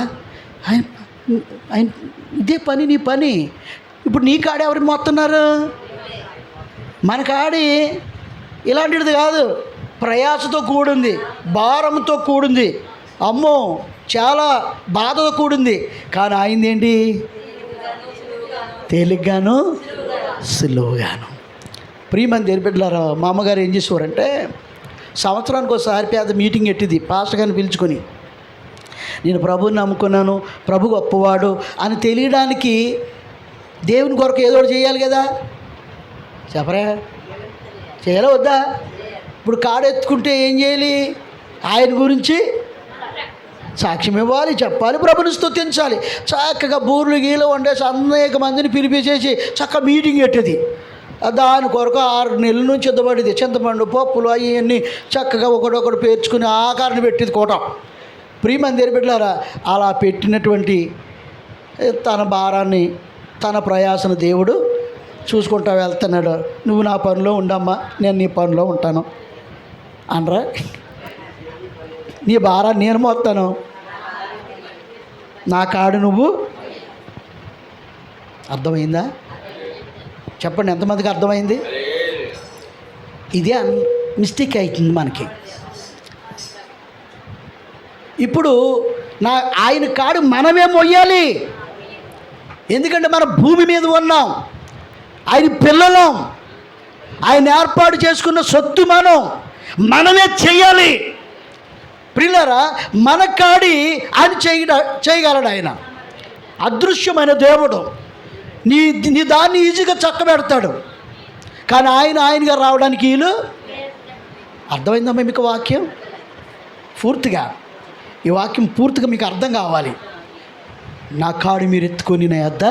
ఆయన ఇదే పని, నీ పని. ఇప్పుడు నీ కాడి ఎవరు మోస్తున్నారు? మన కాడి ఇలాంటిది కాదు, ప్రయాసతో కూడింది, భారంతో కూడింది, అమ్మో చాలా బాధతో కూడింది. కానీ ఆయనది ఏంటి? తేలిగ్గాను సులువుగాను. ప్రియమైన బిడ్డలారా, మా అమ్మగారు ఏం చేసేవారంటే, సంవత్సరానికి ఒకసారి పేద మీటింగ్ ఎట్టిది పాస్టర్ గారిని పిలుచుకొని, నేను ప్రభువుని నమ్ముకున్నాను, ప్రభు గొప్పవాడు అని తెలియడానికి దేవుని కొరకు ఏదో ఒకటి చేయాలి కదా. చెప్పరా? చేయాలా వద్దా? ఇప్పుడు కాడెత్తుకుంటే ఏం చేయాలి? ఆయన గురించి సాక్ష్యం ఇవ్వాలి, చెప్పాలి, ప్రభుని స్తుతించాలి. చక్కగా బూర్లు గీలు వండేసి అనేక మందిని పిలిపించేసి చక్కగా మీటింగ్ పెట్టేది. దాని కొరకు 6 నెలల నుంచి సిద్ధపడేది. చింతపండు పప్పులు అవన్నీ చక్కగా ఒకడొకడు పేర్చుకుని ఆకారాన్ని పెట్టేది కూటం. ప్రియమైన బిడ్డలారా, అలా పెట్టినటువంటి తన భారాన్ని, తన ప్రయాసను దేవుడు చూసుకుంటా వెళ్తున్నాడు. నువ్వు నా పనిలో ఉండమ్మా, నేను నీ పనిలో ఉంటాను అనరా? నీ భారాన్ని నేను మోస్తాను, నా కాడు నువ్వు. అర్థమైందా? చెప్పండి, ఎంతమందికి అర్థమైంది? ఇదే మిస్టేక్ అవుతుంది మనకి. ఇప్పుడు ఆయన కాడు మనమే మొయ్యాలి. ఎందుకంటే మనం భూమి మీద ఉన్నాం, ఆయన పిల్లలం, ఆయన ఏర్పాటు చేసుకున్న సొత్తు మనమే చెయ్యాలి. ప్రియులారా, మన కాడి ఆయన చేయగలడు. ఆయన అదృశ్యమైన దేవుడు. నీ దాన్ని ఈజీగా చక్కబెడతాడు. కానీ ఆయనగా రావడానికి వీలు. అర్థమైందమ్మా మీకు వాక్యం? పూర్తిగా ఈ వాక్యం పూర్తిగా మీకు అర్థం కావాలి. నా కాడు మీరు ఎత్తుకొని నా యొద్ద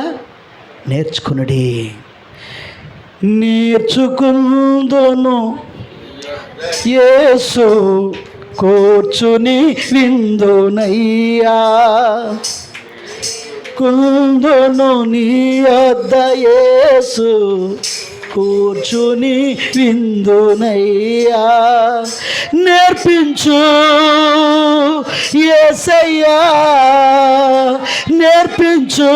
నేర్చుకునుడి. నేర్చుకుందును యేసు కూర్చుని విందునయ్యా, కుందును నీ యొద్ద యేసు కూర్చుని విందునయ్యా. నేర్పించు యేసయ్యా, నేర్పించు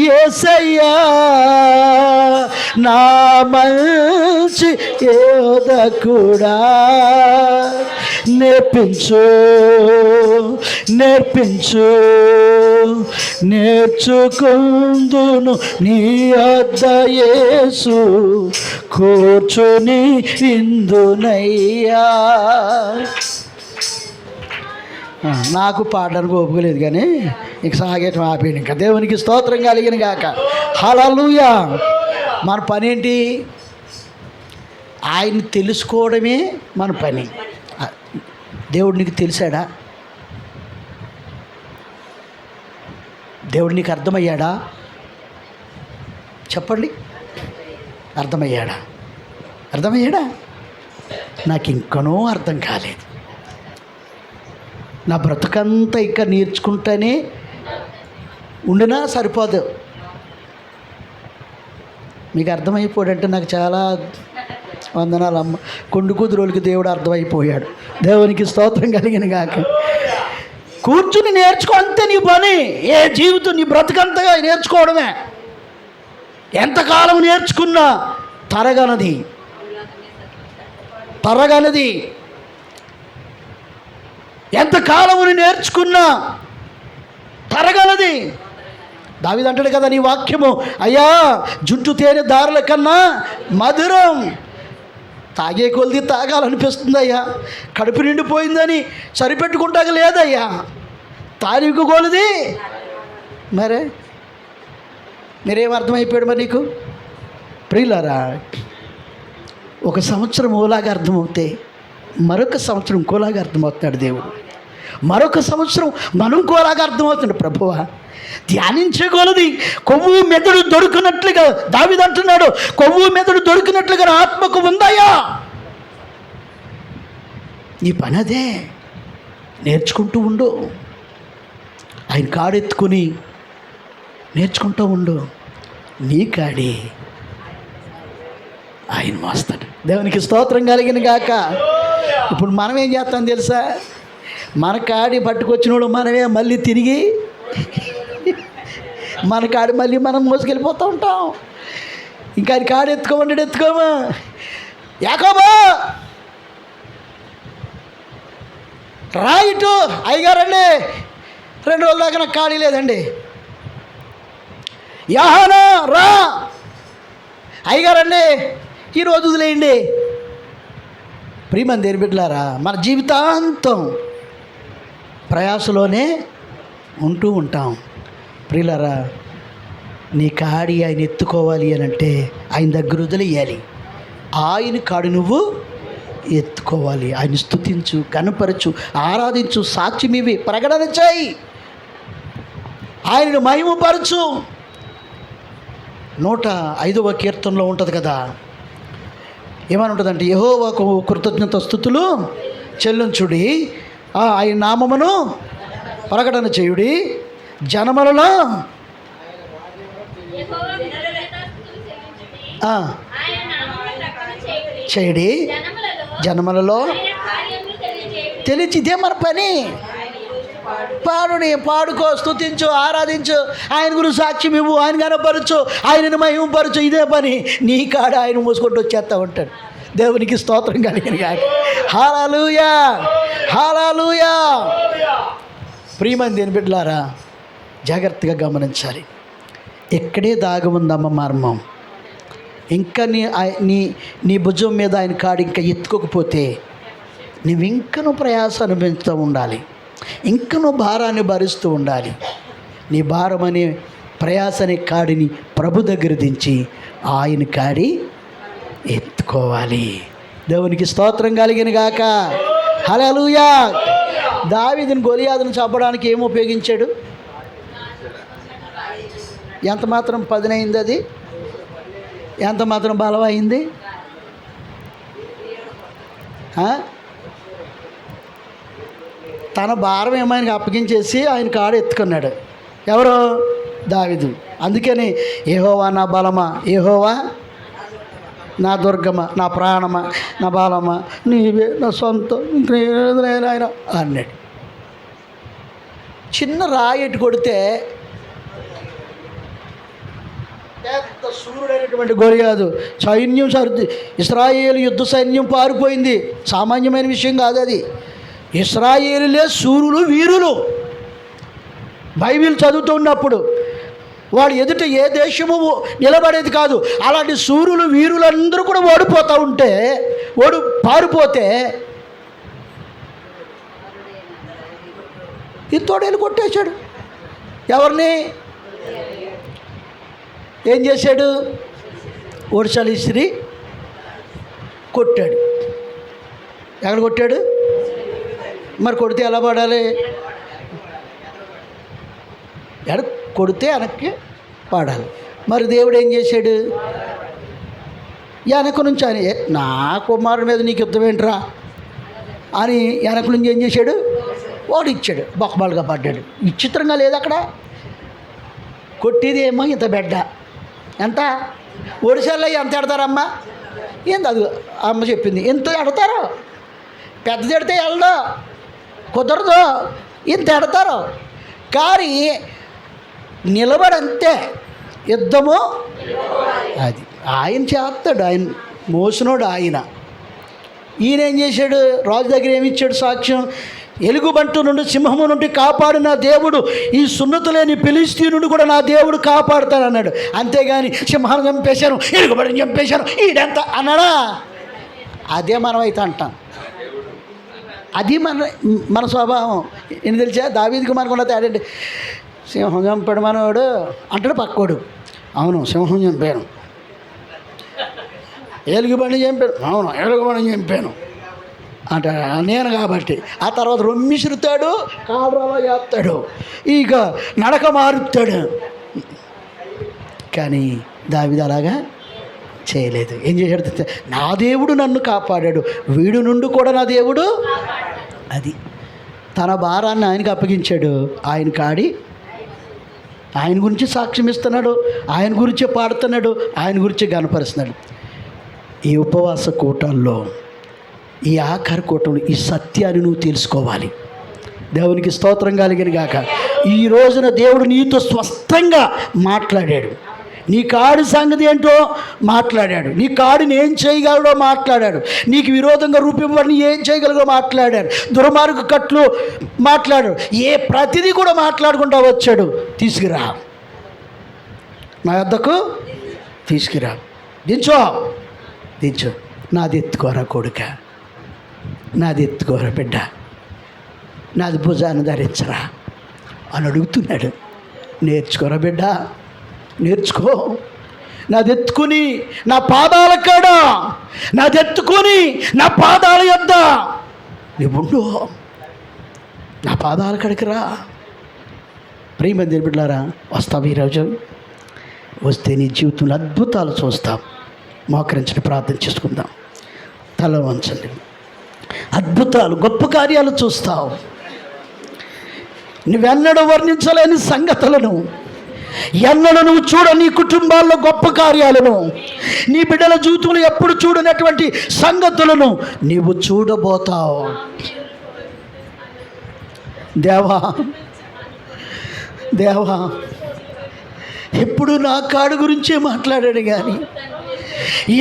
యేసయ్యా, నా మంచి యోధకుడా. నేర్పించు నేర్పించు, నేర్చుకుందును నీ యొద్ద యేసు కూర్చుని విందునయ్యా. నాకు పాడడానికి ఓపిక లేదు, కానీ ఇంక సాగేటం ఆపేయండి. ఇంకా దేవునికి స్తోత్రం కలిగిన గాక. హల్లెలూయా. మన పని ఏంటి? ఆయన్ని తెలుసుకోవడమే మన పని. దేవుడు నీకు తెలిసాడా? దేవుడు నీకు అర్థమయ్యాడా? చెప్పండి, అర్థమయ్యాడా? నాకు ఇంకనూ అర్థం కాలేదు. నా బ్రతుకంతా ఇంకా నేర్చుకుంటానే ఉండినా సరిపోదు. మీకు అర్థమైపోయాడంటే నాకు చాలా వందనాలు అమ్మ. కొండు కుదురోళ్ళకి దేవుడు అర్థమైపోయాడు. దేవునికి స్తోత్రం కలిగిన గాక. కూర్చుని నేర్చుకో, అంతే నీ పని. ఏ జీవితం నీ బ్రతుకంతగా నేర్చుకోవడమే. ఎంతకాలం నేర్చుకున్నా తరగనది. ఎంతకాలముని నేర్చుకున్నా తరగనది. దావీదు అంటాడు కదా, నీ వాక్యము అయ్యా జుట్టు తేనె దారుల కన్నా మధురం. తాగే కొలిది తాగాలనిపిస్తుంది అయ్యా. కడుపు నిండిపోయిందని సరిపెట్టుకుంటాక లేదయ్యా. తారీఖు కొలిది. మరే మీరేం అర్థమైపోయాడు మరి నీకు? ప్రియులారా, ఒక సంవత్సరం ఓలాగా అర్థమవుతే మరొక సంవత్సరం ఇంకోలాగా అర్థమవుతున్నాడు దేవుడు. మరొక సంవత్సరం మనం ఇంకోలాగా అర్థమవుతున్నాడు. ప్రభువా, ధ్యానించగలది కొవ్వు మెదడు దొరికినట్లుగా దావీదు అంటున్నాడు, కొవ్వు మెదడు దొరికినట్లుగా ఆత్మకు ఉందాయా. నీ పని అదే. నేర్చుకుంటూ ఉండు. ఆయన కాడెత్తుకుని నేర్చుకుంటూ ఉండు. నీ కాడి ఆయన మోస్తాడు. దేవునికి స్తోత్రం కలిగిన గాక. ఇప్పుడు మనం ఏం చేస్తాం తెలుసా? మన కాడి పట్టుకొచ్చినోడు మనమే మళ్ళీ తిరిగి మన కాడి మళ్ళీ మనం మోసుకెళ్ళిపోతూ ఉంటాం. ఇంకా అది కాడి ఎత్తుకోమా. యాకోబా రైటు అయ్యగారండి, 2 రోజుల దాకా నాకు ఖాళీ లేదండి. యాహానా రా అయ్యగారండి, ఈరోజు వదిలేయండి. ప్రియమైన దేవుని బిడ్డలారా, మన జీవితాంతం ప్రయాసలోనే ఉంటూ ఉంటాం. ప్రియులారా, నీ కాడి ఆయన ఎత్తుకోవాలి అని అంటే ఆయన దగ్గర వదిలేయాలి. ఆయన కాడు నువ్వు ఎత్తుకోవాలి. ఆయన స్తుతించు, కనపరచు, ఆరాధించు, సాక్ష్యమివి, ప్రకటన చేయి, ఆయనను మహిమపరచు. 105వ కీర్తనలో ఉంటుంది కదా, ఏమని ఉంటుందంటే, యెహోవాకు కృతజ్ఞత స్తుతులు చెల్లించుడి, ఆయన నామమును ప్రకటన చేయుడి, జనములలో చేయుడి, జనములలో తెలిసి. ఇదే మన పని. పాడుకో, స్తుతించు, ఆరాధించు, ఆయన గురించి సాక్ష్యం ఇవ్వు, ఆయన కనపరచు, ఆయనను మహిమపరచు. ఇదే పని. నీ కాడ ఆయన మూసుకుంటూ వచ్చేస్తూ ఉంటాడు. దేవునికి స్తోత్రం కలిగిన గాక. హల్లెలూయా, హల్లెలూయా. ప్రియమైన దేవుని బిడ్డలారా, జాగ్రత్తగా గమనించాలి. ఎక్కడే దాగి ఉందమ్మ మర్మం. ఇంకా నీ భుజం మీద ఆయన కాడు ఇంకా ఎత్తుకోకపోతే నువ్వు ఇంకనూ ప్రయాస అనుభవిస్తూ ఉండాలి, ఇంకనూ భారాన్ని భరిస్తూ ఉండాలి. నీ భారం అనే ప్రయాస అనే కాడిని ప్రభు దగ్గర దించి ఆయన కాడి ఎత్తుకోవాలి. దేవునికి స్తోత్రం కలిగిన గాక. హల్లెలూయా. దావీదుని గొలియాతును చంపడానికి ఏం ఉపయోగించాడు? ఎంత మాత్రం పదునైంది, అది ఎంత మాత్రం బలమైంది. తన భారం ఏమైనా అప్పగించేసి ఆయన కాడు ఎత్తుకున్నాడు. ఎవరు? దావీదు. అందుకని యెహోవా నా బలమా, యెహోవా నా దుర్గమా, నా ప్రాణమా, నా బలమా, నీవే నా సొంతం ఆయన అన్నాడు. చిన్న రాయిటి కొడితే పెద్ద సూర్యుడైనటువంటి గొలియాతు సైన్యం ఇశ్రాయేలు యుద్ధ సైన్యం పారిపోయింది. సామాన్యమైన విషయం కాదు అది. ఇశ్రాయేలులే శూరులు, వీరులు. బైబిల్ చదువుతున్నప్పుడు వాడు ఎదుట ఏ దేశము నిలబడేది కాదు. అలాంటి శూరులు, వీరులందరూ కూడా ఓడిపోతూ ఉంటే, పారిపోతే ఈ తోడేలు కొట్టేశాడు. ఎవరిని? ఏం చేశాడు? ఒడిశాలు ఇసిరి కొట్టాడు. ఎక్కడ కొట్టాడు? మరి కొడితే ఎలా పడాలి? కొడితే వెనక్కి పాడాలి. మరి దేవుడు ఏం చేశాడు? వెనక నుంచి అని, నా కుమారుడి మీద నీకు యుద్ధం ఏంట్రా అని వెనక నుంచి ఏం చేశాడు? వాడు ఇచ్చాడు, బొక్కబాలుగా పడ్డాడు. విచిత్రంగా లేదు అక్కడ? కొట్టేది ఏమో ఇంత బిడ్డ, ఎంత ఒడిశాల్లో ఎంత ఎడతారమ్మా? ఏంది అది అమ్మ చెప్పింది, ఎంత ఎడతారు? పెద్ద తిడితే వెళ్ళదు, కుదరదు, ఇంత ఎడతారు. కానీ నిలబడంతే యుద్ధము. అది ఆయన చేస్తాడు, ఆయన మోసినోడు ఆయన. ఈయన ఏం చేశాడు? రాజు దగ్గర ఏమి ఇచ్చాడు సాక్ష్యం? ఎలుగుబంటు నుండి సింహము నుండి కాపాడిన దేవుడు ఈ సున్నతి లేని ఫిలిష్తీయుని కూడా నా దేవుడు కాపాడుతాడన్నాడు. అంతేగాని సింహాన్ని చంపేశాను, ఎలుగుబంటిని చంపేశాను, ఈడెంత అన్నాడా? అదే మనం అయితే అంటాం. అది మన స్వభావం. ఏం తెలిసా? దావీదుకి మనకున్న తేడండి. సింహం చంపాడు మనవాడు అంటాడు పక్కోడు, అవును సింహం చంపాను. ఎలుగుబంటిని చంపాను, అవును ఎలుగుబంటిని చంపాను అంటే నేను కాబట్టి. ఆ తర్వాత రొమ్మిసురుతాడు, కాబ్రాలో చేస్తాడు, ఇక నడక మారుతాడు. కానీ దావీదు అలాగా చేయలేదు. ఏం చేశాడు? నా దేవుడు నన్ను కాపాడాడు, వీడు నుండి కూడా నా దేవుడు. అది తన భారాన్ని ఆయనకు అప్పగించాడు. ఆయన కాడి ఆయన గురించి సాక్ష్యం ఇస్తున్నాడు, ఆయన గురించే పాడుతున్నాడు, ఆయన గురించి గనపరుస్తున్నాడు. ఈ ఉపవాస కూటాల్లో, ఈ ఆఖరి కూటంలో ఈ సత్యాన్ని నువ్వు తెలుసుకోవాలి. దేవునికి స్తోత్రం కలిగిన గాక. ఈ రోజున దేవుడు నీతో స్పష్టంగా మాట్లాడాడు. నీ కాడి సంగతి ఏంటో మాట్లాడాడు, నీ కాడిని ఏం చేయగలడో మాట్లాడాడు, నీకు విరోధంగా రూపింపబడిన ఏం చేయగలగో మాట్లాడాడు, దుర్మార్గ కట్లు మాట్లాడాడు, ఏ ప్రతిదీ కూడా మాట్లాడుకుంటూ వచ్చాడు. తీసుకురా, నా వద్దకు తీసుకురా, దించు, నాది ఎత్తుకోరా కొడుక, నాది ఎత్తుకోరా బిడ్డ, నాది భుజాన్ని ధరించరా అని అడుగుతున్నాడు. నేర్చుకోరా బిడ్డ, నేర్చుకో. నాదెత్తుకుని నా పాదాల కాడ, నాదెత్తుకొని నా పాదాల యొద్ద నీవుండు, నా పాదాల కాడికి రా. ప్రియమైన బిడ్డలారా, వస్తావు ఈరోజు? వస్తే నీ జీవితంలో అద్భుతాలు చూస్తాం. మోకరించి ప్రార్థన చేసుకుందాం. తల వంచండి. అద్భుతాలు, గొప్ప కార్యాలు చూస్తావు. నువ్వెన్నడూ వర్ణించలేని సంగతులను, ఎన్నడూ నువ్వు చూడని కుటుంబాల్లో గొప్ప కార్యాలను, నీ బిడ్డల జీవితంలో ఎప్పుడు చూడనటువంటి సంగతులను నీవు చూడబోతావు. దేవా దేవా, ఎప్పుడు నా కాడు గురించే మాట్లాడాడు కానీ,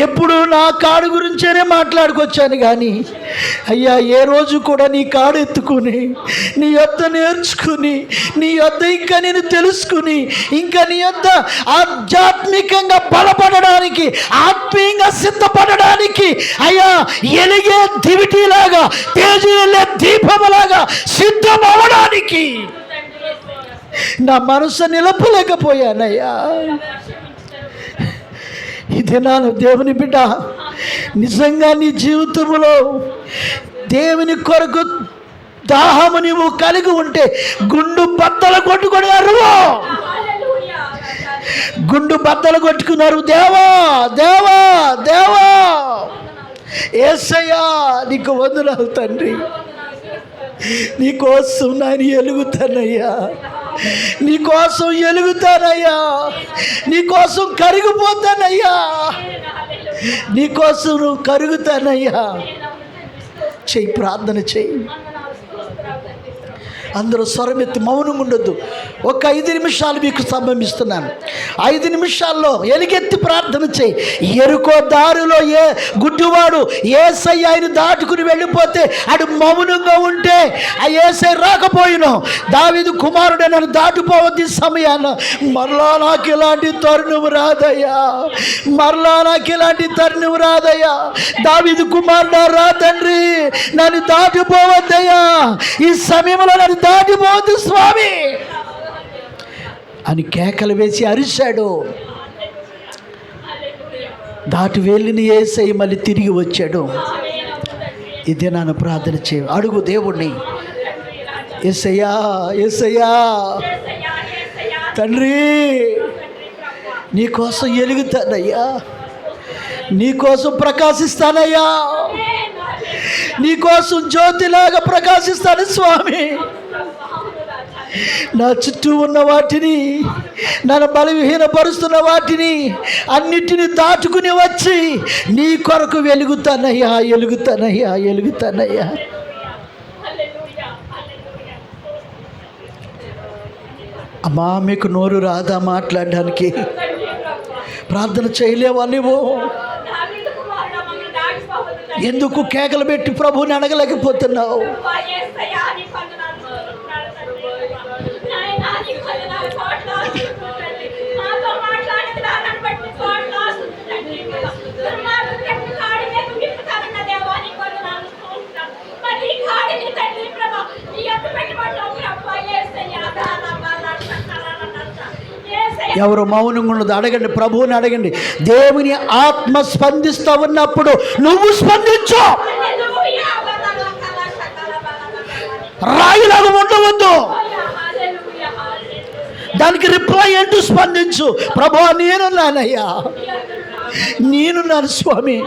ఎప్పుడు నా కాడు గురించేనే మాట్లాడుకొచ్చాను కానీ, అయ్యా ఏ రోజు కూడా నీ కాడు ఎత్తుకుని, నీ యొద్ద నేర్చుకుని, నీ యొద్ద ఇంకా నేను తెలుసుకుని, ఇంకా నీ యొద్ద ఆధ్యాత్మికంగా బలపడడానికి, ఆత్మీయంగా సిద్ధపడడానికి, అయ్యా ఎలిగే దివిటీలాగా, తేజీలే దీపములాగా సిద్ధమవడానికి నా మనసు నిలపలేకపోయానయ్యా. ఇదే నా దేవుని బిడ్డ, నిజంగా నీ జీవితంలో దేవుని కొరకు దాహము నీవు కలిగి ఉంటే గుండు బద్దలు కొట్టుకొని అరువు, గుండు బద్దలు కొట్టుకున్నారు. దేవా దేవా దేవా, యేసయ్యా నీకు వందనాలు తండ్రి, నీకోసం నేను ఎలుగుతానయ్యా, నీకోసం ఎలుగుతానయ్యా, నీకోసం కరిగిపోతానయ్యా, నీకోసం నువ్వు కరుగుతానయ్యా. చెయ్యి, ప్రార్థన చెయ్యి. అందరూ స్వరమెత్తి మౌనంగా ఉండొద్దు. ఒక 5 నిమిషాలు మీకు సంభవిస్తున్నాను. 5 నిమిషాల్లో ఎలుగెత్తి ప్రార్థన చేయి. ఎరుకో దారిలో ఏ గుడ్డివాడు యేసయ్య ఆయన దాటుకుని వెళ్ళిపోతే అడు మౌనంగా ఉంటే ఆ యేసయ్య రాకపోయిను. దావీదు కుమారుడే నన్ను దాటిపోవద్ది సమయాన, మరలా నాకు ఇలాంటి తరుణం రాదయ్యా, మరలా నాకు ఇలాంటి తరుణం రాదయ్యా, దావీదు కుమారుడా రా తండ్రి, నన్ను దాటిపోవద్దయ్యా, ఈ సమయంలో నన్ను దాటిపోవద్దు స్వామి అని కేకలు వేసి అరిశాడు. దాటి వెళ్ళిన యేసయ్య మళ్ళీ తిరిగి వచ్చాడు. ఇదే నన్ను ప్రార్థన చేయ. అడుగు దేవుణ్ణి, యేసయ్యా యేసయ్యా తండ్రి నీకోసం ఎలుగుతానయ్యా, నీకోసం ప్రకాశిస్తానయ్యా, నీకోసం జ్యోతిలాగా ప్రకాశిస్తాను స్వామి. నా చుట్టూ ఉన్న వాటిని, నన్ను బలహీనపరుస్తున్న వాటిని అన్నిటిని దాటుకుని వచ్చి నీ కొరకు వెలుగుతానయ్యా, వెలుగుతానయ్యా, వెలుగుతానయ్యా. అమ్మా మీకు నోరు రాదా మాట్లాడడానికి? ప్రార్థన చేయలేవా నువ్వు? ఎందుకు కేకలు పెట్టి ప్రభువుని అడగలేకపోతున్నావు? ఎవరు మౌనంగా ఉన్నది అడగండి, ప్రభువుని అడగండి. దేవుని ఆత్మ స్పందిస్తూ ఉన్నప్పుడు నువ్వు స్పందించు. రాయిలాగా ఉండవద్దు, దానికి రిప్లై అంటూ స్పందించు. ప్రభువా నేనున్నానయ్యా, నేనున్నాను స్వామి,